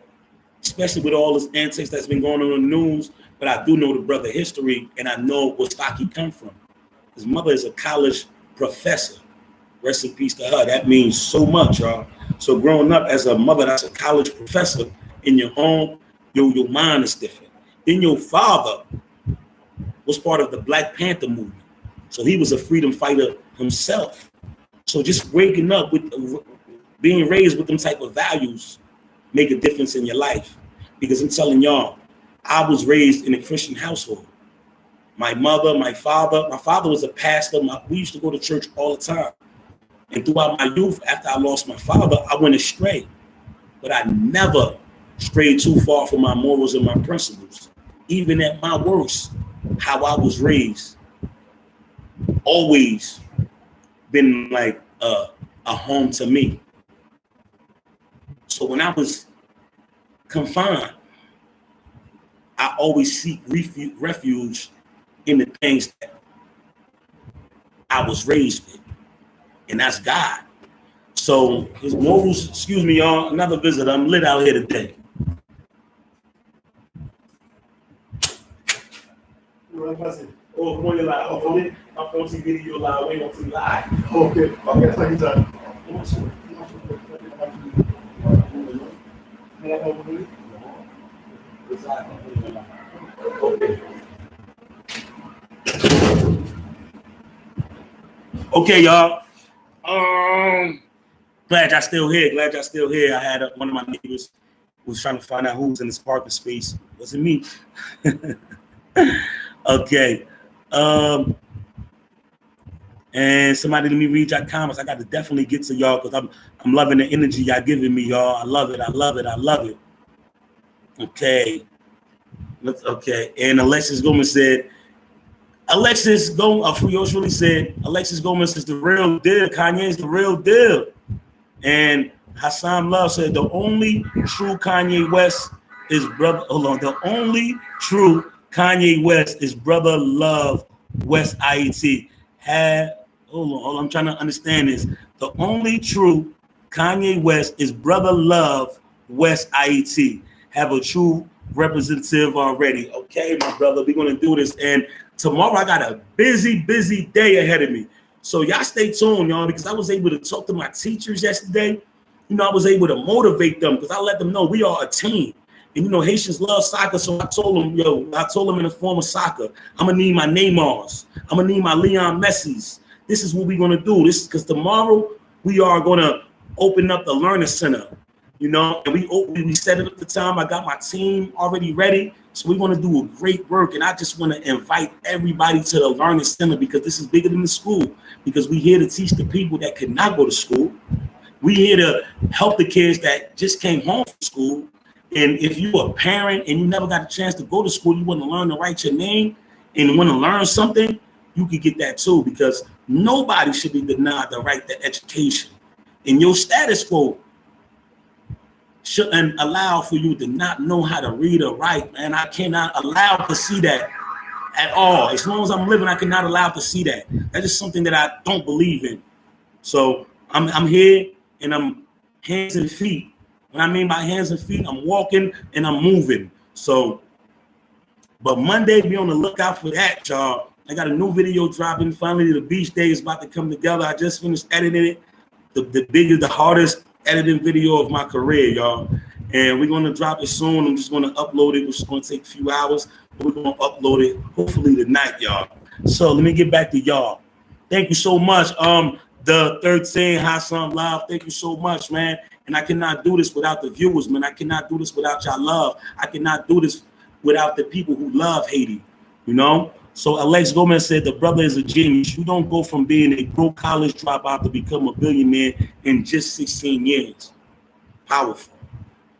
especially with all this antics that's been going on in the news. But I do know the brother history, and I know what stock he come from. His mother is a college professor. Rest in peace to her. That means so much, y'all. So growing up as a mother that's a college professor in your home, your mind is different. Then your father was part of the Black Panther movement. So he was a freedom fighter himself. So just waking up with being raised with them type of values make a difference in your life. Because I'm telling y'all, I was raised in a Christian household. My mother, my father was a pastor. We used to go to church all the time. And throughout my youth, after I lost my father, I went astray. But I never strayed too far from my morals and my principles. Even at my worst, how I was raised, always been like a home to me. So when I was confined, I always seek refuge in the things that I was raised with, and that's God. So his morals, excuse me, y'all, another visit. I'm lit out here today. Oh, come on, you're live. Oh, my phone see video live. We don't see live. Okay, take your time. Okay, y'all. Glad y'all still here. I had one of my neighbors was trying to find out who was in this parking space. It wasn't me. Okay. And somebody, let me read your comments. I got to definitely get to y'all because I'm loving the energy y'all giving me, y'all. I love it. I love it. I love it. Okay. Okay. And Alexis Gomez said, Alexis Gomez really said, Alexis Gomez is the real deal. Kanye is the real deal. And Hassan Love said, the only true Kanye West is brother. Hold on. The only true Kanye West is brother Love West IET. Hold on. I'm trying to understand this. The only true Kanye West is brother Love West IET. Have a true representative already. Okay, my brother, we're going to do this. And tomorrow I got a busy day ahead of me. So y'all stay tuned, y'all, because I was able to talk to my teachers yesterday. You know, I was able to motivate them because I let them know we are a team. And, you know, Haitians love soccer. So I told them in the form of soccer, I'm going to need my Neymars. I'm going to need my Leon Messis. This is what we're going to do. This because tomorrow we are going to open up the Learning Center. You know, and we set it up the time. I got my team already ready. So we're going to do a great work. And I just want to invite everybody to the Learning Center because this is bigger than the school. Because we're here to teach the people that could not go to school. We're here to help the kids that just came home from school. And if you're a parent and you never got a chance to go to school, you want to learn to write your name and want to learn something, you can get that too. Because nobody should be denied the right to education. And your status quo shouldn't allow for you to not know how to read or write, man. I cannot allow to see that at all. As long as I'm living, I cannot allow to see that. That is something that I don't believe in. So I'm here and I'm hands and feet. What I mean by hands and feet, I'm walking and I'm moving. So, but Monday, be on the lookout for that, y'all. I got a new video dropping. Finally, the beach day is about to come together. I just finished editing it. The hardest editing video of my career, y'all. And we're going to drop it soon. I'm just going to upload it, which is going to take a few hours. But we're going to upload it hopefully tonight, y'all. So let me get back to y'all. Thank you so much. The 13 Hassan Live, thank you so much, man. And I cannot do this without the viewers, man. I cannot do this without y'all love. I cannot do this without the people who love Haiti, you know? So Alex Gomez said the brother is a genius. You don't go from being a broke college dropout to become a billionaire in just 16 years. Powerful.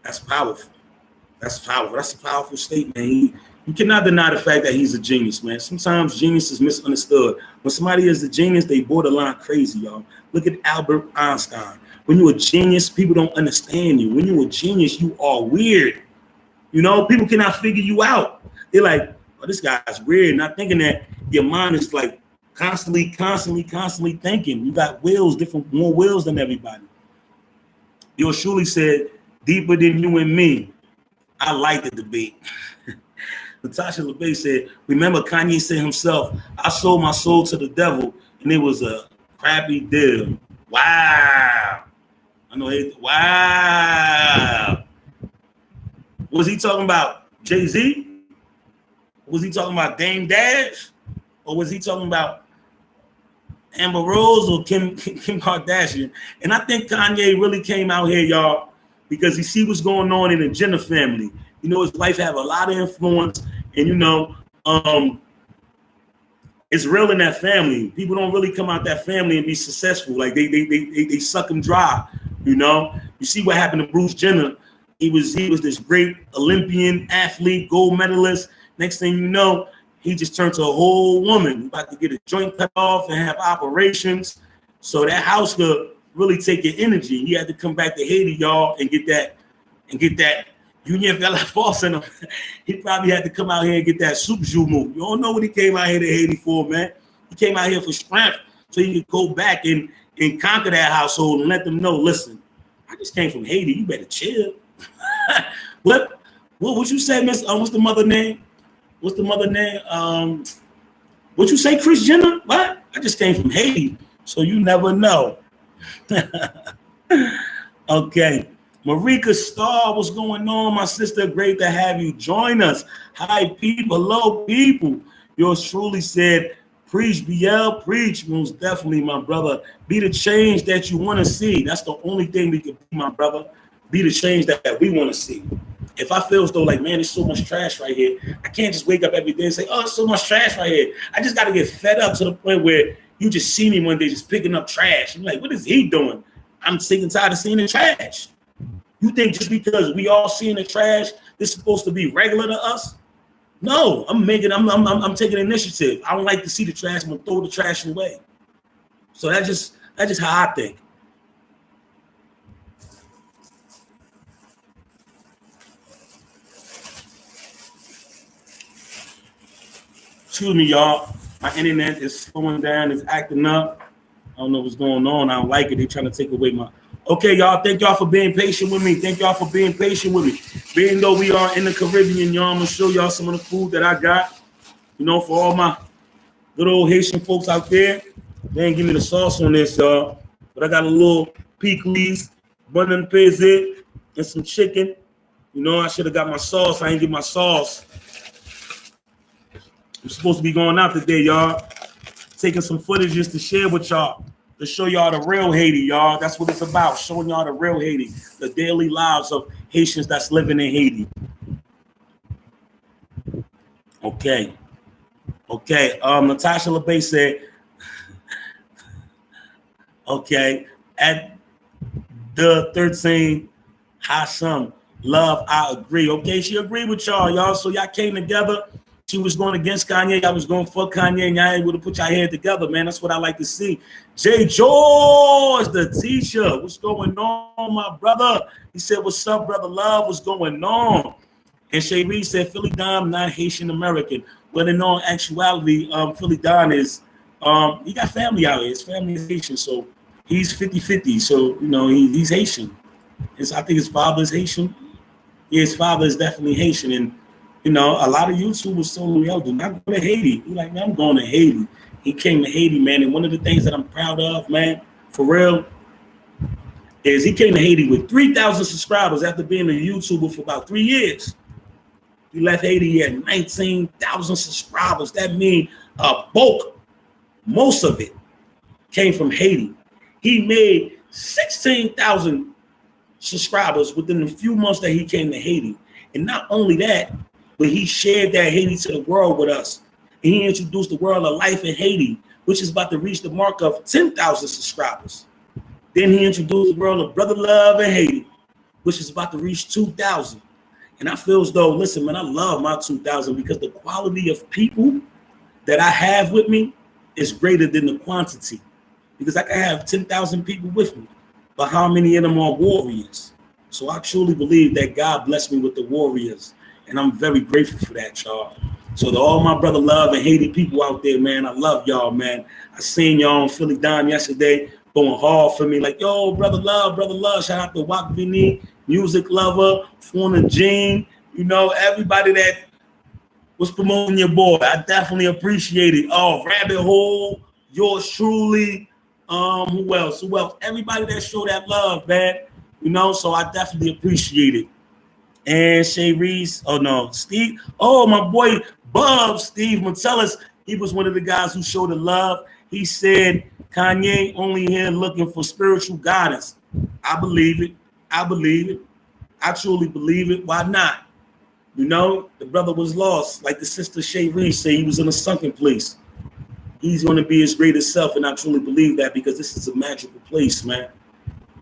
That's powerful. That's powerful. That's a powerful statement. You cannot deny the fact that he's a genius, man. Sometimes genius is misunderstood. When somebody is a genius, they borderline crazy, y'all. Look at Albert Einstein. When you're a genius, people don't understand you. When you're a genius, you are weird. You know, people cannot figure you out. They're like, oh, this guy's weird. Not thinking that your mind is like constantly thinking. You got more wheels than everybody. Yours truly said, deeper than you and me. I like the debate. Natasha LeBay said, remember Kanye said himself, I sold my soul to the devil and it was a crappy deal. Wow. I know. Wow. Was he talking about Jay-Z? Was he talking about Dame Dash? Or was he talking about Amber Rose or Kim Kardashian? And I think Kanye really came out here, y'all, because he see what's going on in the Jenner family. You know, his wife have a lot of influence, and you know, it's real in that family. People don't really come out that family and be successful. Like they suck them dry. You know, you see what happened to Bruce Jenner. He was this great Olympian athlete, gold medalist. Next thing you know, he just turned to a whole woman. About to get a joint cut off and have operations. So that house could really take your energy. He had to come back to Haiti, y'all, and get that Union Vela Force in him. He probably had to come out here and get that super Jew move. You don't know what he came out here to Haiti for, man. He came out here for strength so he could go back and conquer that household and let them know, listen, I just came from Haiti. You better chill. What you say, Miss? What's the mother name? What you say, Kris Jenner? What? I just came from Haiti, so you never know. Okay. Marika Starr, what's going on, my sister? Great to have you join us. Hi, people. Hello, people. Yours truly said, preach, BL, preach. Most definitely, my brother. Be the change that you want to see. That's the only thing we can be, my brother. be the change that we want to see. If I feel as though like, man, there's so much trash right here, I can't just wake up every day and say, oh, there's so much trash right here. I just got to get fed up to the point where you just see me one day just picking up trash. I'm like, what is he doing? I'm sick and tired of seeing the trash. You think just because we all seeing the trash, this is supposed to be regular to us? No, I'm taking initiative. I don't like to see the trash. I'm gonna throw the trash away. So that's just how I think. Excuse me, y'all. My internet is slowing down, it's acting up. I don't know what's going on. I don't like it. They're trying to take away my. Okay, y'all. Thank y'all for being patient with me. Thank y'all for being patient with me. Being though we are in the Caribbean, y'all, I'm gonna show y'all some of the food that I got. You know, for all my good old Haitian folks out there. They ain't give me the sauce on this, y'all. But I got a little pickles, bun and pezze, and some chicken. You know, I should have got my sauce. I ain't get my sauce. I'm supposed to be going out today, y'all. Taking some footages to share with y'all. To show y'all the real Haiti, y'all. That's what it's about. Showing y'all the real Haiti. The daily lives of Haitians that's living in Haiti. Okay. Natasha LeBay said, okay, at the 13, Hashem, love, I agree. Okay, she agreed with y'all. So y'all came together. She was going against Kanye. I was going for Kanye, and y'all able to put y'all head together, man. That's what I like to see. Jay George, the teacher. What's going on, my brother? He said, what's up, brother love? What's going on? And Shay Reed said, Philly Don, not Haitian American. But in all actuality, Philly Don is, he got family out here. His family is Haitian, so he's 50-50. So, you know, he's Haitian. I think his father is Haitian. Yeah, his father is definitely Haitian. And, you know, a lot of YouTubers told me, yo, do not go to Haiti. He's like, man, I'm going to Haiti. He came to Haiti, man. And one of the things that I'm proud of, man, for real, is he came to Haiti with 3,000 subscribers after being a YouTuber for about 3 years. He left Haiti, he had 19,000 subscribers. That means a bulk, most of it, came from Haiti. He made 16,000 subscribers within a few months that he came to Haiti. And not only that, but he shared that Haiti to the world with us. And he introduced the world of life in Haiti, which is about to reach the mark of 10,000 subscribers. Then he introduced the world of brother love in Haiti, which is about to reach 2,000. And I feel as though, listen, man, I love my 2,000 because the quality of people that I have with me is greater than the quantity. Because I can have 10,000 people with me, but how many of them are warriors? So I truly believe that God blessed me with the warriors. And I'm very grateful for that, y'all. So to all my brother love and Haiti people out there, man, I love y'all, man. I seen y'all on Philly Don yesterday going hard for me. Like, yo, brother love. Shout out to Wak Vini, music lover, Fauna Jean, you know, everybody that was promoting your boy. I definitely appreciate it. Oh, Rabbit Hole, yours truly. Who else? Everybody that showed that love, man. You know, so I definitely appreciate it. And Shay Reese, Steve, my boy Bub, Steve Metellus, he was one of the guys who showed the love. He said, Kanye only here looking for spiritual guidance. I believe it. I truly believe it. Why not? You know, the brother was lost. Like the sister Shay Reese said, he was in a sunken place. He's going to be his greatest self, and I truly believe that because this is a magical place, man.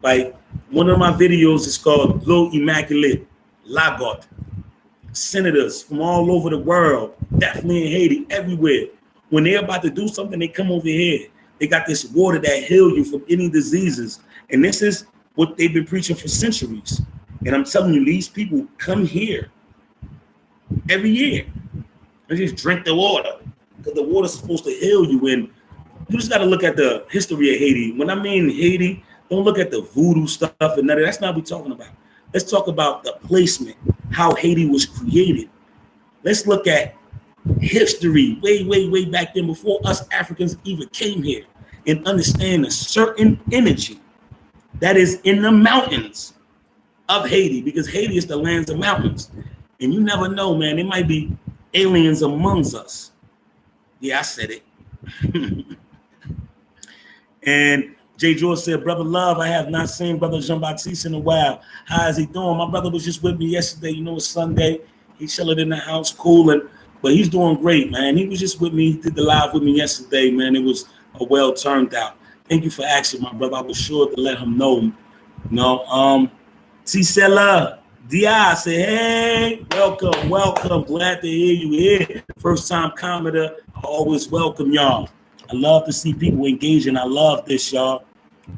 Like, one of my videos is called L'Eau Immaculate. Lagot, senators from all over the world, definitely in Haiti, everywhere. When they're about to do something, they come over here. They got this water that heals you from any diseases. And this is what they've been preaching for centuries. And I'm telling you, these people come here every year and just drink the water because the water's supposed to heal you. And you just got to look at the history of Haiti. When I mean Haiti, don't look at the voodoo stuff and none of that. That's not what we're talking about. Let's talk about the placement, how Haiti was created. Let's look at history way back then before us Africans even came here and understand a certain energy that is in the mountains of Haiti, because Haiti is the lands of mountains. And you never know, man, there might be aliens amongst us. Yeah, I said it. And Jay George said, "Brother Love, I have not seen Brother Jean-Baptiste in a while. How is he doing? My brother was just with me yesterday. You know, it's Sunday. He's chilling in the house, cooling, but he's doing great, man. He was just with me. He did the live with me yesterday, man. It was a well turned out. Thank you for asking, my brother. I was sure to let him know. Tisela Dia say, hey, welcome. Glad to hear you here. First time commenter. I always welcome y'all. I love to see people engaging. I love this, y'all.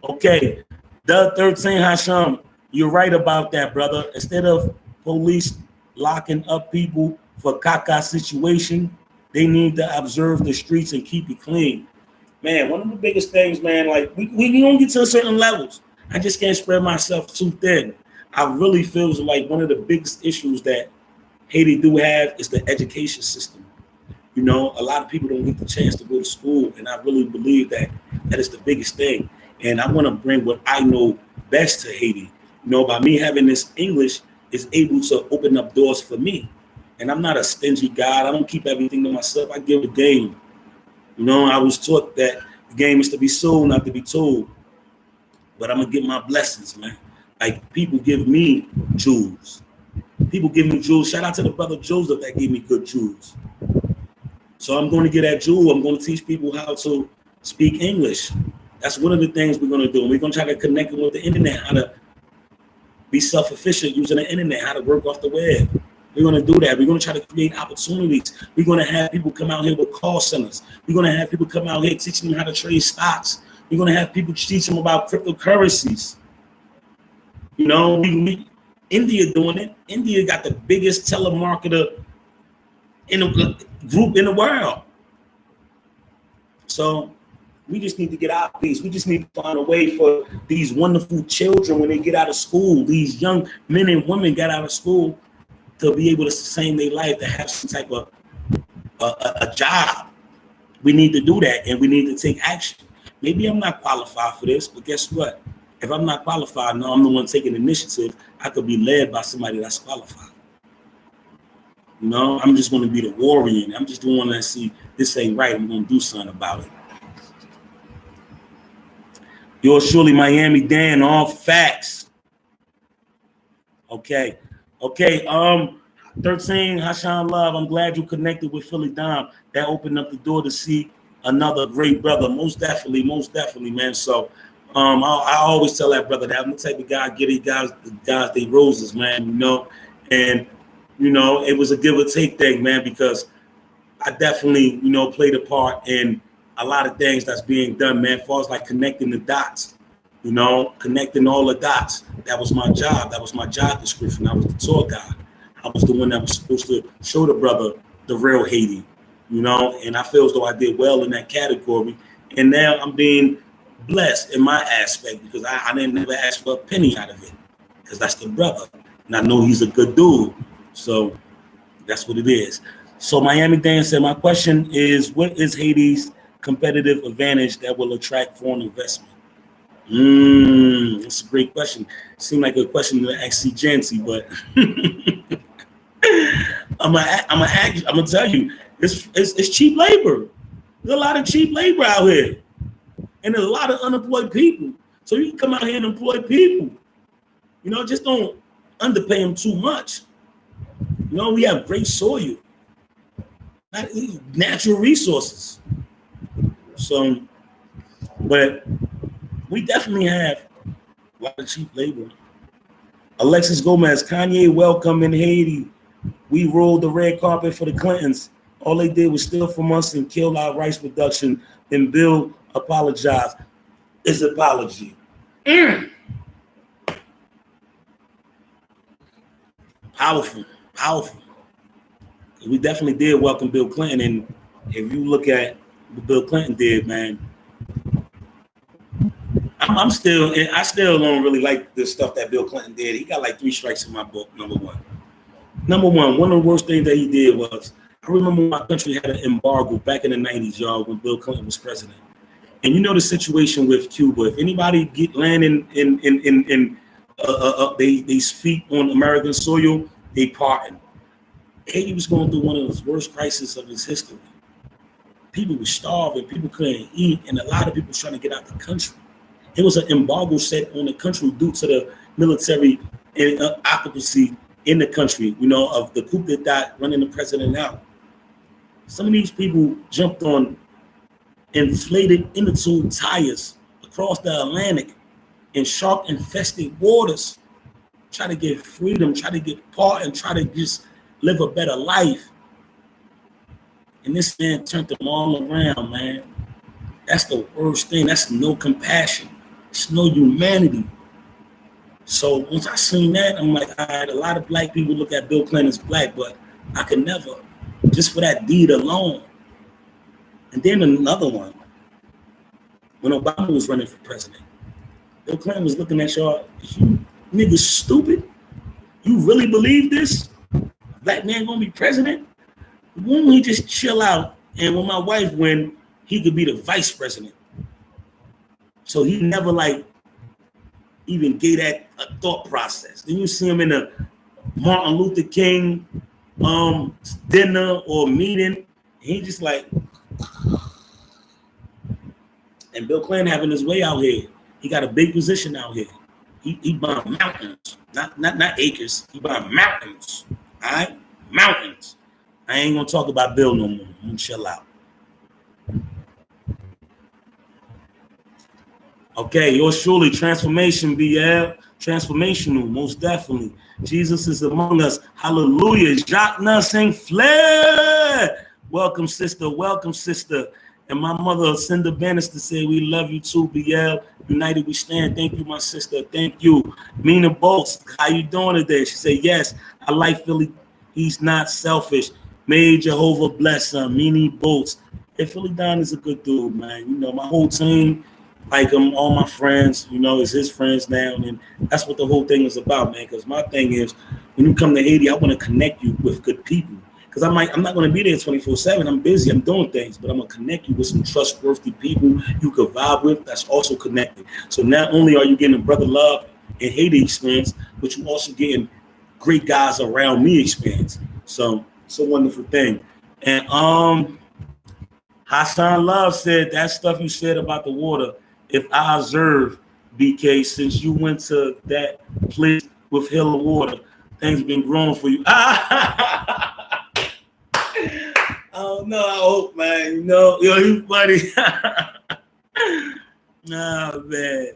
Okay. The 13 Hasham, you're right about that, brother. Instead of police locking up people for caca situation, they need to observe the streets and keep it clean. Man, one of the biggest things, man, like we don't get to certain levels. I just can't spread myself too thin. I really feel like one of the biggest issues that Haiti do have is the education system. You know, a lot of people don't get the chance to go to school, and I really believe that is the biggest thing. And I want to bring what I know best to Haiti. You know, by me having this English is able to open up doors for me. And I'm not a stingy guy. I don't keep everything to myself. I give a game. You know, I was taught that the game is to be sold, not to be told. But I'm going to get my blessings, man. Like, people give me jewels. People give me jewels. Shout out to the brother Joseph that gave me good jewels. So I'm going to get that jewel. I'm going to teach people how to speak English. That's one of the things we're going to do. We're going to try to connect them with the internet, how to be self-efficient using the internet, how to work off the web. We're going to do that. We're going to try to create opportunities. We're going to have people come out here with call centers. We're going to have people come out here teaching them how to trade stocks. We're going to have people teach them about cryptocurrencies. You know, India doing it. India got the biggest telemarketer in the group in the world. So we just need to get out of these. We just need to find a way for these wonderful children when they get out of school, these young men and women get out of school, to be able to sustain their life, to have some type of a job. We need to do that, and we need to take action. Maybe I'm not qualified for this, but guess what? If I'm not qualified, no, I'm the one taking initiative. I could be led by somebody that's qualified. You know, I'm just going to be the warrior. I'm just going to see this ain't right. I'm going to do something about it. Yours surely, Miami Dan, all facts. Okay. 13, Hashan Love, I'm glad you connected with Philly Dom. That opened up the door to see another great brother. Most definitely, man. So I always tell that brother that I'm the type of guy, get it guys, they roses, man, you know. And, you know, it was a give or take thing, man, because I definitely, you know, played a part in a lot of things that's being done, man, as far as like connecting the dots, you know, connecting all the dots. That was my job. That was my job description. I was the tour guide. I was the one that was supposed to show the brother the real Haiti, you know, and I feel as though I did well in that category. And now I'm being blessed in my aspect because I didn't never ask for a penny out of it because that's the brother. And I know he's a good dude. So that's what it is. So Miami Dan said, my question is, what is Haiti's competitive advantage that will attract foreign investment? That's a great question. Seemed like a question to ask C. Jancy, but I'm gonna tell you, it's cheap labor. There's a lot of cheap labor out here, and there's a lot of unemployed people. So you can come out here and employ people. You know, just don't underpay them too much. You know, we have great soil, natural resources. So, but we definitely have a lot of cheap labor. Alexis Gomez, Kanye, welcome in Haiti. We rolled the red carpet for the Clintons. All they did was steal from us and kill our rice production. Then Bill apologized. His apology. Powerful. We definitely did welcome Bill Clinton. And if you look at what Bill Clinton did, man, I still don't really like the stuff that Bill Clinton did. He got like 3 strikes in my book. Number one, one of the worst things that he did was, I remember my country had an embargo back in the 90s, y'all, when Bill Clinton was president. And you know the situation with Cuba. If anybody get land they speak on American soil, they pardon. Haiti was going through one of the worst crises of its history. People were starving, people couldn't eat, and a lot of people were trying to get out the country. It was an embargo set on the country due to the military occupancy in the country, of the coup d'etat running the president out. Some of these people jumped on inflated inner tube tires across the Atlantic in shark-infested waters, try to get freedom, try to get part, and try to just live a better life. And this man turned them all around, man. That's the worst thing. That's no compassion. It's no humanity. So once I seen that, I'm like, all right, a lot of black people look at Bill Clinton as black, but I could never, just for that deed alone. And then another one, when Obama was running for president, Bill Clinton was looking at y'all, you niggas stupid? You really believe this? A black man gonna be president? Why don't he just chill out, and when my wife win, he could be the vice president? So he never even gave that a thought process. Then you see him in a Martin Luther King dinner or meeting, and he just like, and Bill Clinton having his way out here. He got a big position out here. He buying mountains, not acres. He buying mountains. All right, mountains. I ain't gonna talk about Bill no more. I'm gonna chill out. Okay, yours truly, transformation, BL. Transformational, most definitely. Jesus is among us. Hallelujah. Jacques Nursing Flair. Welcome, sister. Welcome, sister. And my mother, Cinda Bannister, said, we love you too, BL. United we stand. Thank you, my sister. Thank you. Mina Bolts, how you doing today? She said, yes, I like Philly. He's not selfish. May Jehovah bless him. Meanie Bolts. Hey, Philly Don is a good dude, man. My whole team, like all my friends, is his friends now. And that's what the whole thing is about, man. Because my thing is, when you come to Haiti, I want to connect you with good people. Because I'm not going to be there 24/7. I'm busy. I'm doing things. But I'm going to connect you with some trustworthy people you could vibe with that's also connected. So not only are you getting a brother love and Haiti experience, but you also getting great guys around me experience. So it's a wonderful thing. And Hassan Love said, that stuff you said about the water, if I observe, BK, since you went to that place with Hill of Water, things been growing for you. Oh no, I hope, man. You funny. Oh man.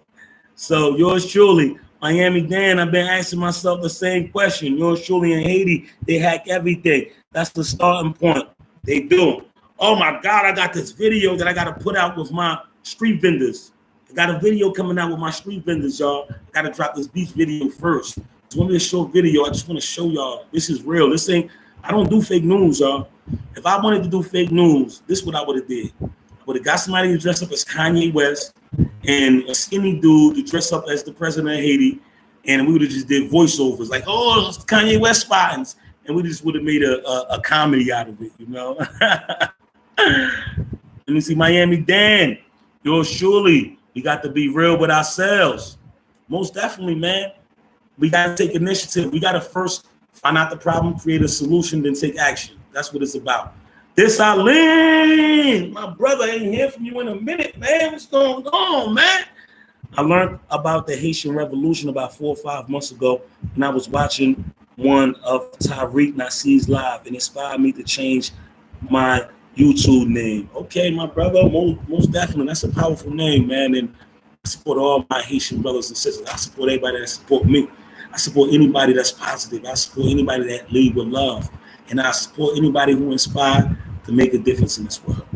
So yours truly, Miami Dan, I've been asking myself the same question. Yours truly in Haiti, they hack everything. That's the starting point. They do. Oh my God, I got this video that I got to put out with my street vendors. I got a video coming out with my street vendors, y'all. I got to drop this beach video first. It's only a short video. I just want to show y'all this is real. This ain't, I don't do fake news, y'all. If I wanted to do fake news, this is what I would have did. I would have got somebody to dress up as Kanye West and a skinny dude to dress up as the president of Haiti, and we would have just did voiceovers like, oh, it's Kanye West spottings, and we just would have made a comedy out of it, Let me see, Miami Dan, yours surely. We got to be real with ourselves. Most definitely, man. We got to take initiative. We got to first find out the problem, create a solution, then take action. That's what it's about. This Eileen, my brother, ain't hear from you in a minute, man. What's going on, man? I learned about the Haitian Revolution about 4 or 5 months ago, and I was watching one of Tariq Nasir's live, and inspired me to change my YouTube name. Okay, my brother, most definitely. That's a powerful name, man. And I support all my Haitian brothers and sisters. I support everybody that support me. I support anybody that's positive. I support anybody that lead with love. And I support anybody who inspired to make a difference in this world.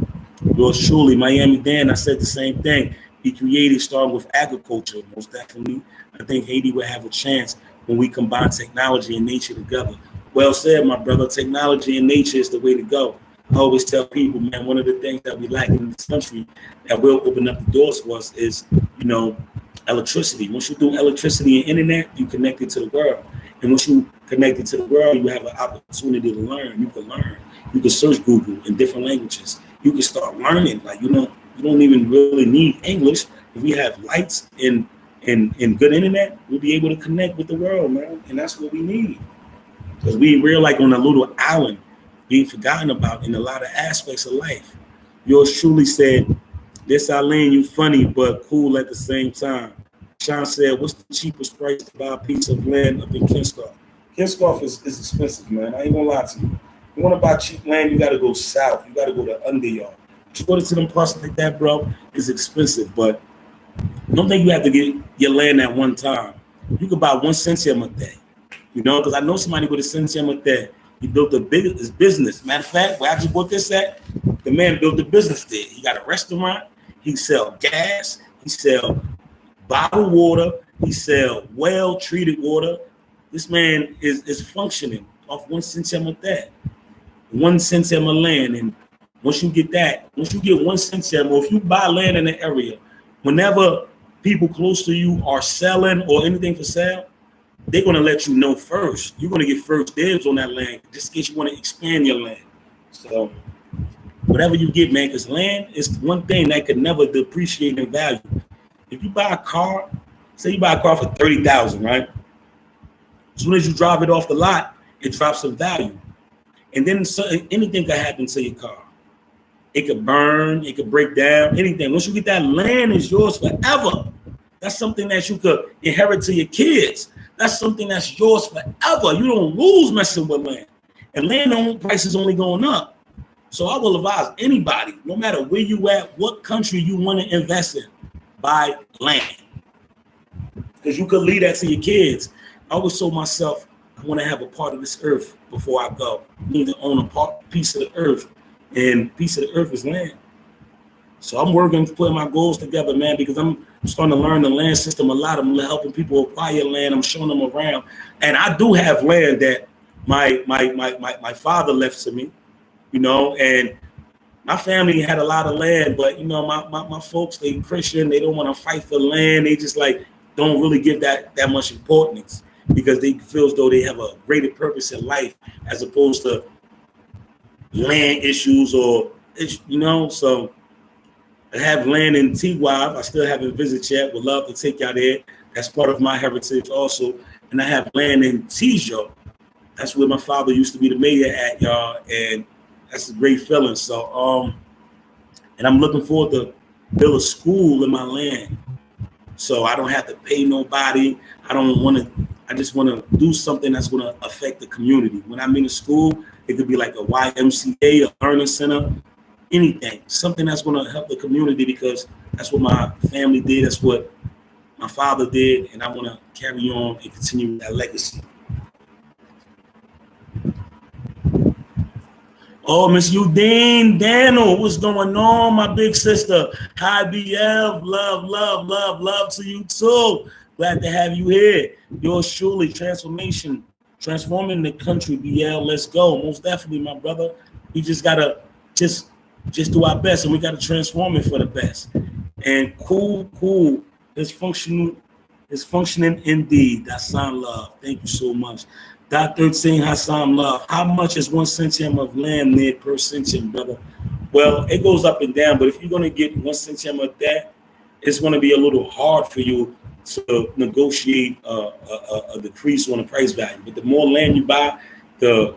Yours truly, Miami Dan, I said the same thing. Be creative, starting with agriculture, most definitely. I think Haiti will have a chance when we combine technology and nature together. Well said, my brother. Technology and nature is the way to go. I always tell people, man, one of the things that we lack in this country that will open up the doors for us is, electricity. Once you do electricity and internet, you connected to the world. And once you connected to the world, you have an opportunity to learn. You can learn. You can search Google in different languages. You can start learning. Like you don't even really need English. If we have lights and good internet, we'll be able to connect with the world, man. And that's what we need. Because we're like on a little island, being forgotten about in a lot of aspects of life. Yours truly said, This Eileen, you funny but cool at the same time. Sean said, "What's the cheapest price to buy a piece of land up in Kinskoff?" Kinskoff is expensive, man. I ain't gonna lie to you. You want to buy cheap land, you got to go south. You got to go to Underyard. You go to them parts like that, bro. It's expensive, but don't think you have to get your land at one time. You could buy 1 centime a day. You know, because I know somebody with a centime a day. He built a big business. Matter of fact, where I just bought this at, the man built a business there. He got a restaurant. He sell gas. He sell bottled water. He sell well-treated water. This man is functioning off 1 centime a day. 1 centime of land. And once you get 1 centime, or if you buy land in the area, whenever people close to you are selling or anything for sale, they're going to let you know first. You're going to get first dibs on that land just in case you want to expand your land. So whatever you get, man, because land is one thing that could never depreciate in value. If you buy a car, say you buy a car for $30,000, right? As soon as you drive it off the lot, it drops in value. And then anything could happen to your car. It could burn, it could break down, anything. Once you get that land, it's yours forever. That's something that you could inherit to your kids. That's something that's yours forever. You don't lose messing with land. And land prices only going up. So I will advise anybody, no matter where you at, what country you want to invest in, buy land. Because you could leave that to your kids. I always told myself, I want to have a part of this earth before I go. I need to own a piece of the earth. And piece of the earth is land. So I'm working to put my goals together, man, because I'm starting to learn the land system a lot. I'm helping people acquire land. I'm showing them around. And I do have land that my father left to me, you know, and my family had a lot of land, but, you know, my folks, they Christian, they don't want to fight for land. They just like don't really give that much importance because they feel as though they have a greater purpose in life as opposed to land issues or, you know. So I have land in T-Wab. I still haven't visited yet. Would love to take y'all there. That's part of my heritage also. And I have land in Tijo. That's where my father used to be the mayor at, y'all. And that's a great feeling. So, and I'm looking forward to build a school in my land. So I don't have to pay nobody. I just want to do something that's going to affect the community. When I'm in a school, it could be like a YMCA, a learning center, anything, something that's going to help the community because that's what my family did. That's what my father did. And I want to carry on and continue that legacy. Oh, Miss Udine Daniel, what's going on, my big sister? Hi, BL. Love to you too. Glad to have you here. Yours truly, transforming the country, BL. Let's go. Most definitely, my brother. We just gotta just do our best, and we gotta transform it for the best. And cool. It's functioning indeed. Hassan Love. Thank you so much. Dot 13, Hassan Love. How much is 1 centime of land near per centime, brother? Well, it goes up and down, but if you're gonna get 1 centime of that, it's gonna be a little hard for you to negotiate a decrease on the price value. But the more land you buy, the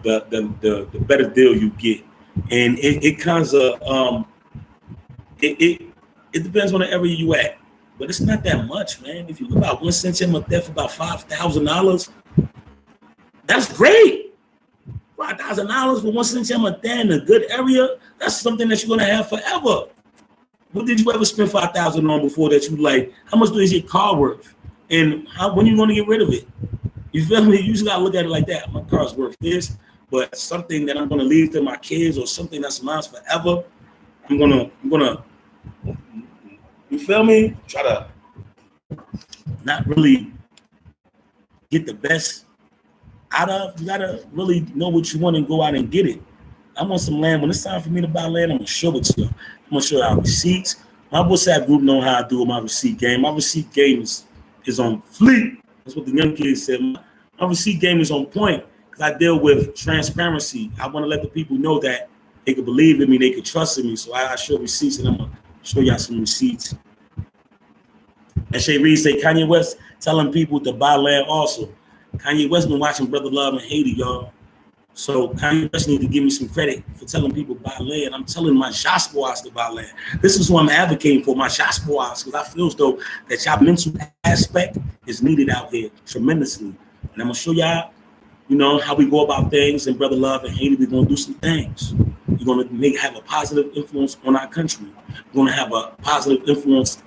better deal you get. And it kinds of it depends on the area you at. But it's not that much, man. If you buy 1 centime of that for about $5,000, that's great. $5,000 for 1 centime of that in a good area, that's something that you're gonna have forever. What did you ever spend $5,000 on before that you like? How much is your car worth? And when you going to get rid of it? You feel me? You just got to look at it like that. My car's worth this, but something that I'm going to leave to my kids or something that's mine forever, I'm going to, you feel me? Try to not really get the best out of. You got to really know what you want and go out and get it. I want some land. When it's time for me to buy land, I'm going to show it to you. I'm going to show you our receipts. My WhatsApp group know how I do with my receipt game. My receipt game is on fleek. That's what the young kids said. My receipt game is on point because I deal with transparency. I want to let the people know that they could believe in me, they could trust in me. So I show receipts, and I'm going to show y'all some receipts. And Shay Reed say, Kanye West telling people to buy land also. Kanye West been watching Brother Love in Haiti, y'all. So Kanye West need to give me some credit for telling people buy land. I'm telling my diasporas to buy land. This is what I'm advocating for, my diasporas, because I feel as though that y'all mental aspect is needed out here tremendously. And I'm gonna show y'all, how we go about things. And Brother Love and Haiti, we're gonna do some things. We're gonna have a positive influence on our country. We're gonna have a positive influence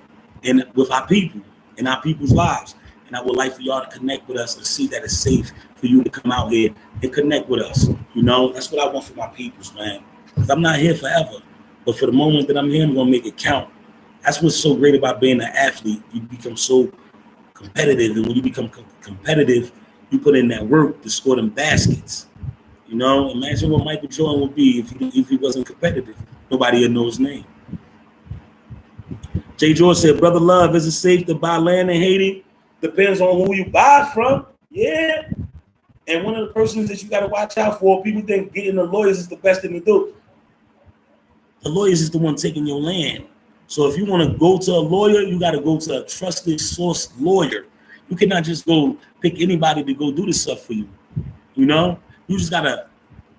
with our people, in our people's lives. And I would like for y'all to connect with us and see that it's safe for you to come out here and connect with us. That's what I want for my peoples, man. Because I'm not here forever. But for the moment that I'm here, I'm going to make it count. That's what's so great about being an athlete. You become so competitive. And when you become competitive, you put in that work to score them baskets. Imagine what Michael Jordan would be if he wasn't competitive. Nobody would know his name. Jay George said, Brother Love, is it safe to buy land in Haiti? Depends on who you buy from. Yeah. And one of the persons that you got to watch out for, people think getting the lawyers is the best thing to do. The lawyers is the one taking your land. So if you want to go to a lawyer, you got to go to a trusted source lawyer. You cannot just go pick anybody to go do this stuff for you. You just got to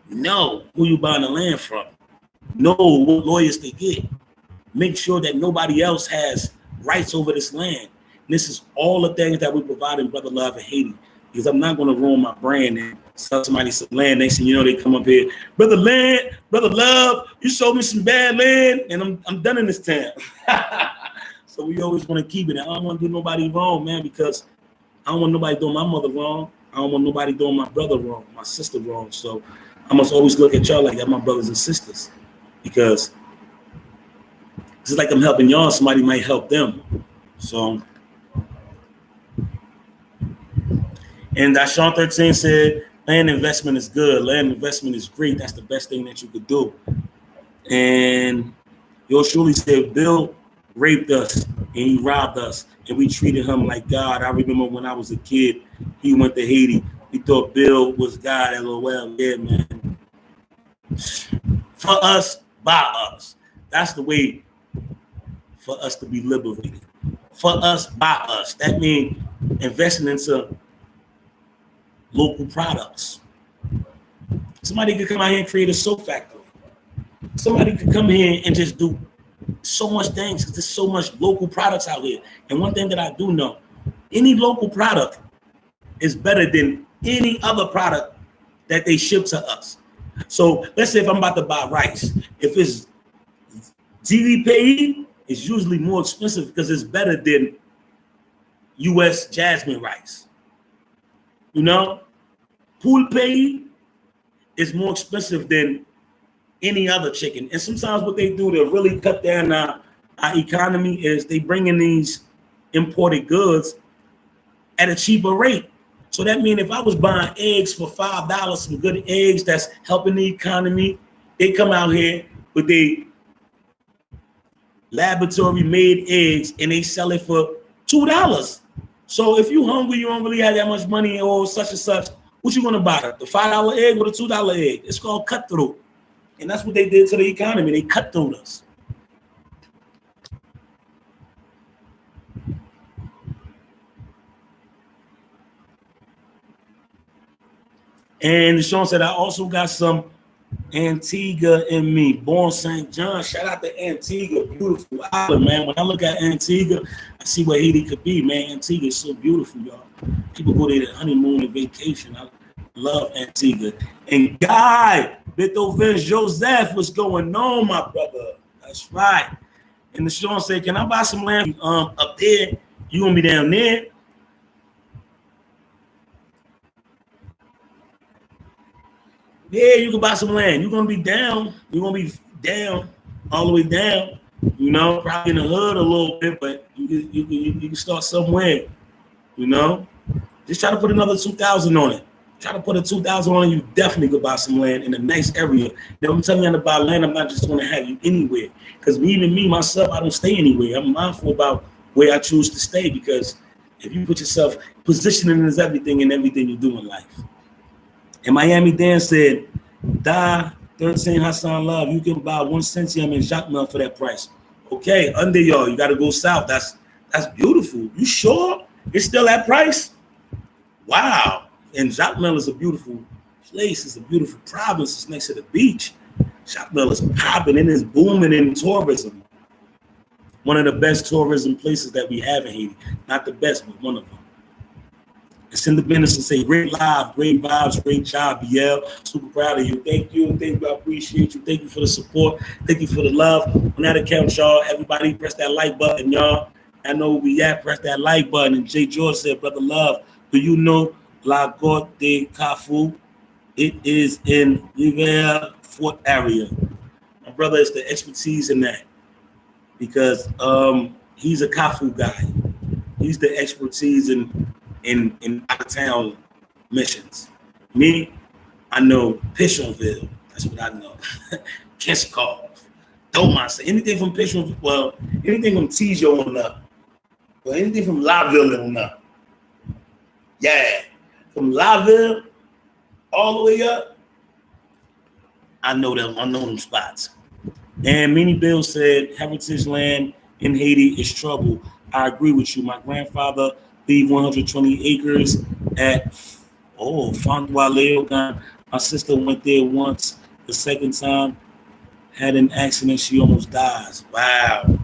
know who you buying the land from. Know what lawyers they get. Make sure that nobody else has rights over this land. And this is all the things that we provide in Brother Love in Haiti. Because I'm not going to ruin my brand and sell somebody some land. Next thing you know, they come up here, Brother Love, you sold me some bad land, and I'm done in this town. So we always want to keep it. I don't want to do nobody wrong, man, because I don't want nobody doing my mother wrong. I don't want nobody doing my brother wrong, my sister wrong. So I must always look at y'all like that, my brothers and sisters, because it's like I'm helping y'all. Somebody might help them. So. And Sean 13 said, land investment is good. Land investment is great. That's the best thing that you could do. And yours truly said, Bill raped us and he robbed us and we treated him like God. I remember when I was a kid, he went to Haiti. We thought Bill was God. LOL. Yeah, man. For us, by us. That's the way for us to be liberated. For us, by us. That means investing into local products. Somebody could come out here and create a soap factory. Somebody could come here and just do so much things because there's so much local products out here. And one thing that I do know, any local product is better than any other product that they ship to us. So let's say if I'm about to buy rice, if it's DVPE, it's usually more expensive because it's better than US jasmine rice. Pulpe is more expensive than any other chicken. And sometimes what they do to really cut down our economy is they bring in these imported goods at a cheaper rate. So that means if I was buying eggs for $5, some good eggs that's helping the economy, they come out here with their laboratory made eggs and they sell it for $2. So if you hungry, you don't really have that much money or such and such, what you gonna buy? The $5 egg or the $2 egg? It's called cutthroat. And that's what they did to the economy. They cutthroat us. And Sean said, I also got some Antigua in me. Born St. John. Shout out to Antigua. Beautiful island, man. When I look at Antigua, I see what Haiti could be, man. Antigua is so beautiful, y'all. People go there to honeymoon and vacation. I love Antigua. And Guy, Beethoven Joseph, what's going on, my brother? That's right. And the Sean said, can I buy some land up there? You gonna be down there? Yeah, you can buy some land. You're gonna be down. You're gonna be down, all the way down. Probably in the hood a little bit, but you can start somewhere. Just try to put another 2,000 on it. Try to put a 2,000 on it. You definitely could buy some land in a nice area. Now I'm telling you to buy land. I'm not just gonna have you anywhere, because even me myself, I don't stay anywhere. I'm mindful about where I choose to stay, because if you put yourself, positioning is everything in everything you do in life. And Miami Dan said, Da 13 Hassan Love, you can buy 1 centium in Jacmel for that price. Okay, under y'all, you got to go south. That's beautiful. You sure it's still that price? Wow. And Jacmel is a beautiful place. It's a beautiful province. It's next to the beach. Shopville is popping and it's booming in tourism. One of the best tourism places that we have in Haiti. Not the best, but one of them. It's in the business and say, great live, great vibes, great job, BL. Super proud of you. Thank you. I appreciate you. Thank you for the support. Thank you for the love. On that account, y'all, everybody press that like button, y'all. I know where we at. Press that like button. And Jay George said, brother love, do you know La Gorte de Cafu? It is in Riviere Fort area. My brother is the expertise in that because he's a Cafu guy. He's the expertise in out of town missions. Me, I know Pishonville. That's what I know. Keskov, Domasa, anything from Pishonville. Well, anything from Tijo on up. Well, anything from Laville on up. Yeah, from Laville all the way up. I know them spots. And Minnie Bill said, heritage land in Haiti is trouble. I agree with you. My grandfather leave 120 acres at Fondois Leogan. My sister went there once. The second time, had an accident. She almost dies. Wow.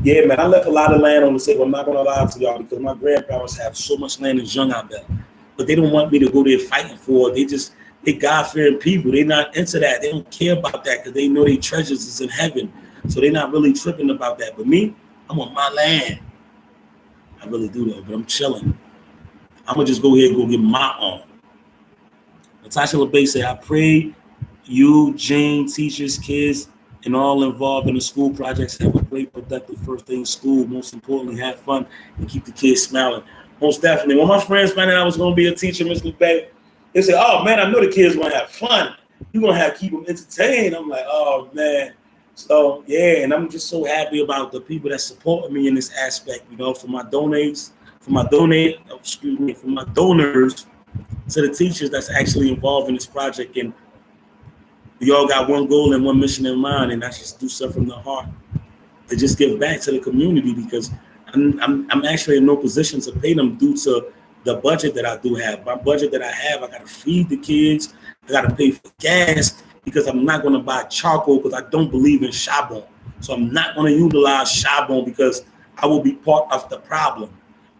Yeah, man, I left a lot of land on the table. I'm not going to lie to y'all because my grandparents have so much land in Young out there. But they don't want me to go there fighting for it. They God-fearing people. They're not into that. They don't care about that because they know their treasures is in heaven. So they're not really tripping about that. But me, I want my land. I really do though, but I'm chilling. I'm gonna just go ahead and go get my own. Natasha LeBay said, I pray you, Jane, teachers, kids, and all involved in the school projects have a great productive first day in school. Most importantly, have fun and keep the kids smiling. Most definitely. When my friends found out I was gonna be a teacher, Ms. LeBay, they said, oh man, I know the kids gonna have fun. You're gonna have to keep them entertained. I'm like, oh man. So yeah, and I'm just so happy about the people that support me in this aspect, for my donors to the teachers that's actually involved in this project. And we all got one goal and one mission in mind, and that's just do stuff from the heart to just give back to the community because I'm actually in no position to pay them due to the budget that I do have. My budget that I have, I got to feed the kids, I got to pay for gas. Because I'm not going to buy charcoal because I don't believe in Chabon. So I'm not going to utilize Chabon because I will be part of the problem.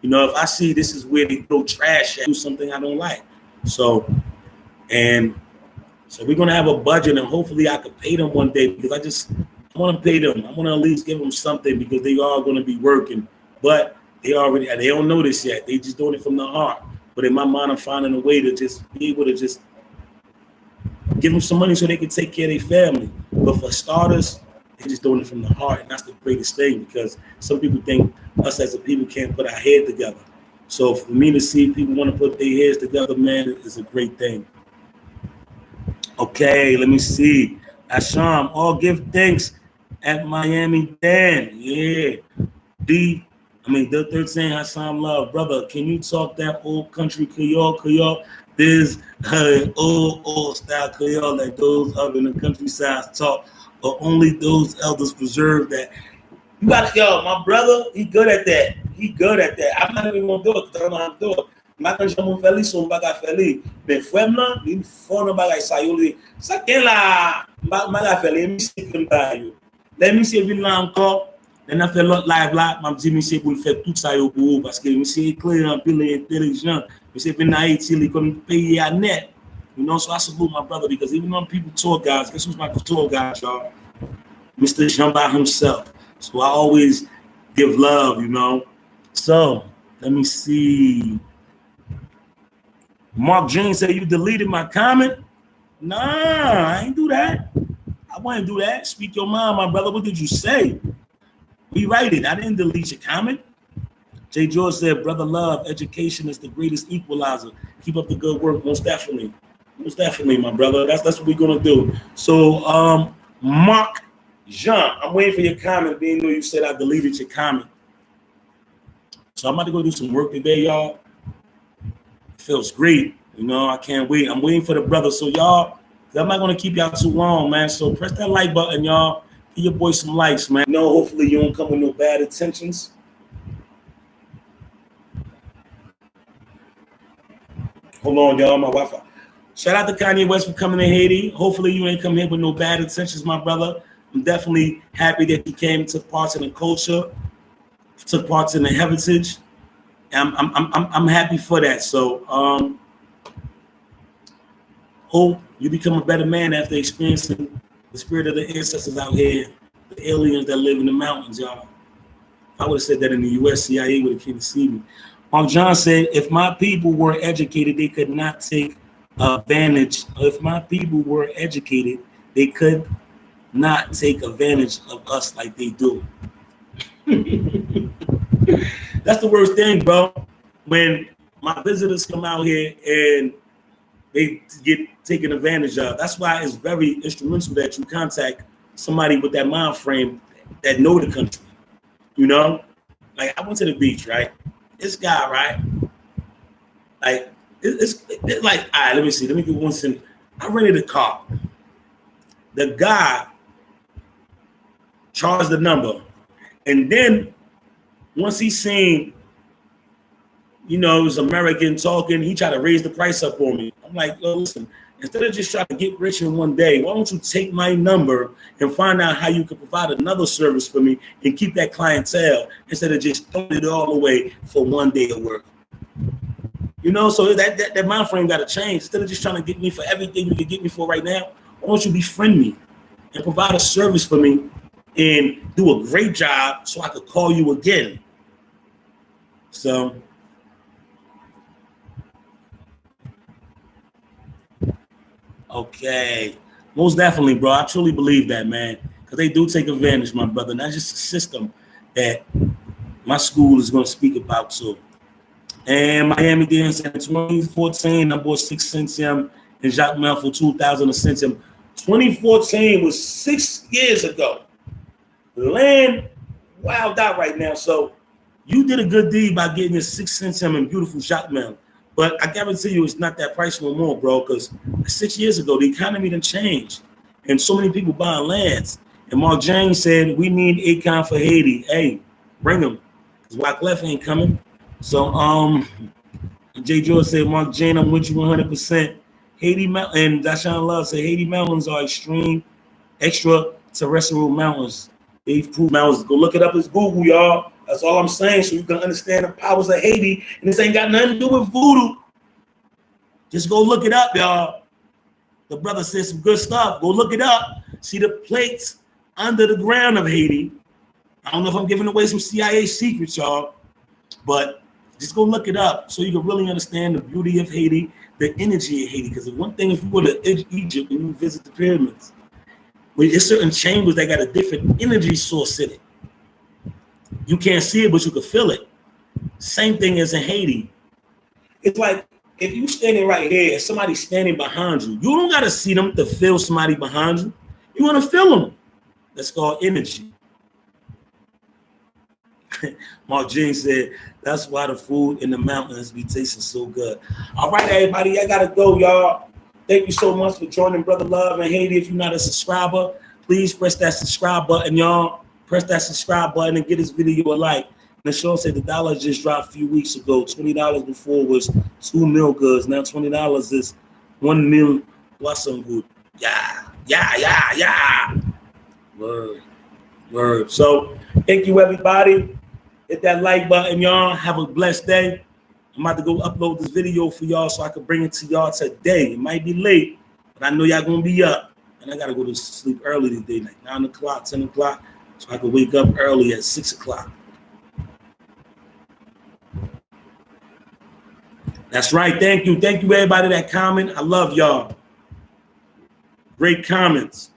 If I see this is where they throw trash at, do something I don't like. So we're going to have a budget and hopefully I could pay them one day because I want to pay them. I want to at least give them something because they are going to be working. But they don't know this yet. They just doing it from the heart. But in my mind, I'm finding a way to just be able to just give them some money so they can take care of their family. But for starters, they're just doing it from the heart. And that's the greatest thing because some people think us as a people can't put our head together. So for me to see people want to put their heads together, man, is a great thing. Okay, let me see. Asham, all give thanks at Miami Dan. Yeah. The 13 Hassan Love. Brother, can you talk that old country Creole? There's old style Creole like those up in the countryside talk, or only those elders preserve that. You gotta, my brother, he good at that. I'm not even gonna do it because I don't know how to do it. Ma kan jamon feli son baga feli. Ben frem nan, il fon bagay sa yo li. Sa ken la, baga feli, mi se ken ba yo. Le mi se vin la encore. Then I fais l'autre live là, m'a dit monsieur pour le faire tout ça pour parce que monsieur est clair, il est intelligent. Monsieur vient à Haiti, il comme payer à net. So I salute my brother because even though people tour guys, guess who's my tour guide, y'all? Mr. Jamba himself. So I always give love, So let me see. Mark Jean said you deleted my comment. Nah, I ain't do that. I wouldn't do that. Speak your mind, my brother. What did you say? Rewrite it. I didn't delete your comment. Jay George said, brother love, education is the greatest equalizer. Keep up the good work. Most definitely, my brother. That's what we're going to do. So, Mark Jean, I'm waiting for your comment, being though you said I deleted your comment. So I'm about to go do some work today, y'all. It feels great. I can't wait. I'm waiting for the brother. So y'all, I'm not going to keep y'all too long, man. So press that like button, y'all. Give your boy some likes, man. Hopefully you don't come with no bad intentions. Hold on, y'all, my Wi-Fi. Shout out to Kanye West for coming to Haiti. Hopefully you ain't come here with no bad intentions, my brother. I'm definitely happy that you came, took parts in the culture, took parts in the heritage. I'm happy for that. So hope you become a better man after experiencing the spirit of the ancestors out here, the aliens that live in the mountains, y'all. If I would have said that in the US, CIA would have came to see me. Mark John said, if my people were educated, they could not take advantage. If my people were educated, they could not take advantage of us like they do. That's the worst thing, bro. When my visitors come out here and they get taken advantage of. That's why it's very instrumental that you contact somebody with that mind frame that know the country. You know, like I went to the beach, right? This guy, right? Like it's like, all right, let me see. Let me get one thing. I rented a car. The guy charged the number, and then once he seen, you know, it was American talking, he tried to raise the price up on me. I'm like, listen, instead of just trying to get rich in one day, why don't you take my number and find out how you can provide another service for me and keep that clientele instead of just throwing it all away for one day of work. You know, so that mind frame got to change. Instead of just trying to get me for everything you can get me for right now, why don't you befriend me and provide a service for me and do a great job so I could call you again. So okay, most definitely, bro. I truly believe that, man, because they do take advantage, my brother. And that's just a system that my school is going to speak about too. And Miami Dade in 2014, I bought 6 centimes and Jacques Mel for 2,000 a centime. 2014 was 6 years ago. The land wilded out right now. So you did a good deed by getting your 6 centime and beautiful Jacques Mel. But I guarantee you it's not that price no more, bro, because 6 years ago, the economy done changed. And so many people buying lands. And Mark James said, we need Akon for Haiti. Hey, bring him. Because Wyclef ain't coming. So Jay George said, Mark Jane, I'm with you 100%. Haiti mountain, and Dashawn Love said, Haiti mountains are extreme, extraterrestrial mountains. They've proved mountains. Go look it up as Google, y'all. That's all I'm saying, so you can understand the powers of Haiti. And this ain't got nothing to do with voodoo. Just go look it up, y'all. The brother said some good stuff. Go look it up. See the plates under the ground of Haiti. I don't know if I'm giving away some CIA secrets, y'all, but just go look it up so you can really understand the beauty of Haiti, the energy of Haiti. Because one thing, if you go to Egypt and you visit the pyramids, there's certain chambers that got a different energy source in it. You can't see it, but you can feel it. Same thing as in Haiti. It's like if you standing right here and somebody's standing behind you, you don't got to see them to feel somebody behind you. You want to feel them. That's called energy. Mark James said, that's why the food in the mountains be tasting so good. All right, everybody, I got to go, y'all. Thank you so much for joining Brother Love in Haiti. If you're not a subscriber, please press that subscribe button, y'all. Press that subscribe button and get this video a like. And Sean said the dollar just dropped a few weeks ago. $20 before was 2 mil goods. Now $20 is 1 mil plus some good. Yeah. Word. So thank you, everybody. Hit that like button, y'all. Have a blessed day. I'm about to go upload this video for y'all so I can bring it to y'all today. It might be late, but I know y'all gonna be up. And I gotta go to sleep early today, like 9 o'clock, 10 o'clock, so I can wake up early at 6 o'clock. That's right. Thank you. Thank you, everybody that comment. I love y'all. Great comments.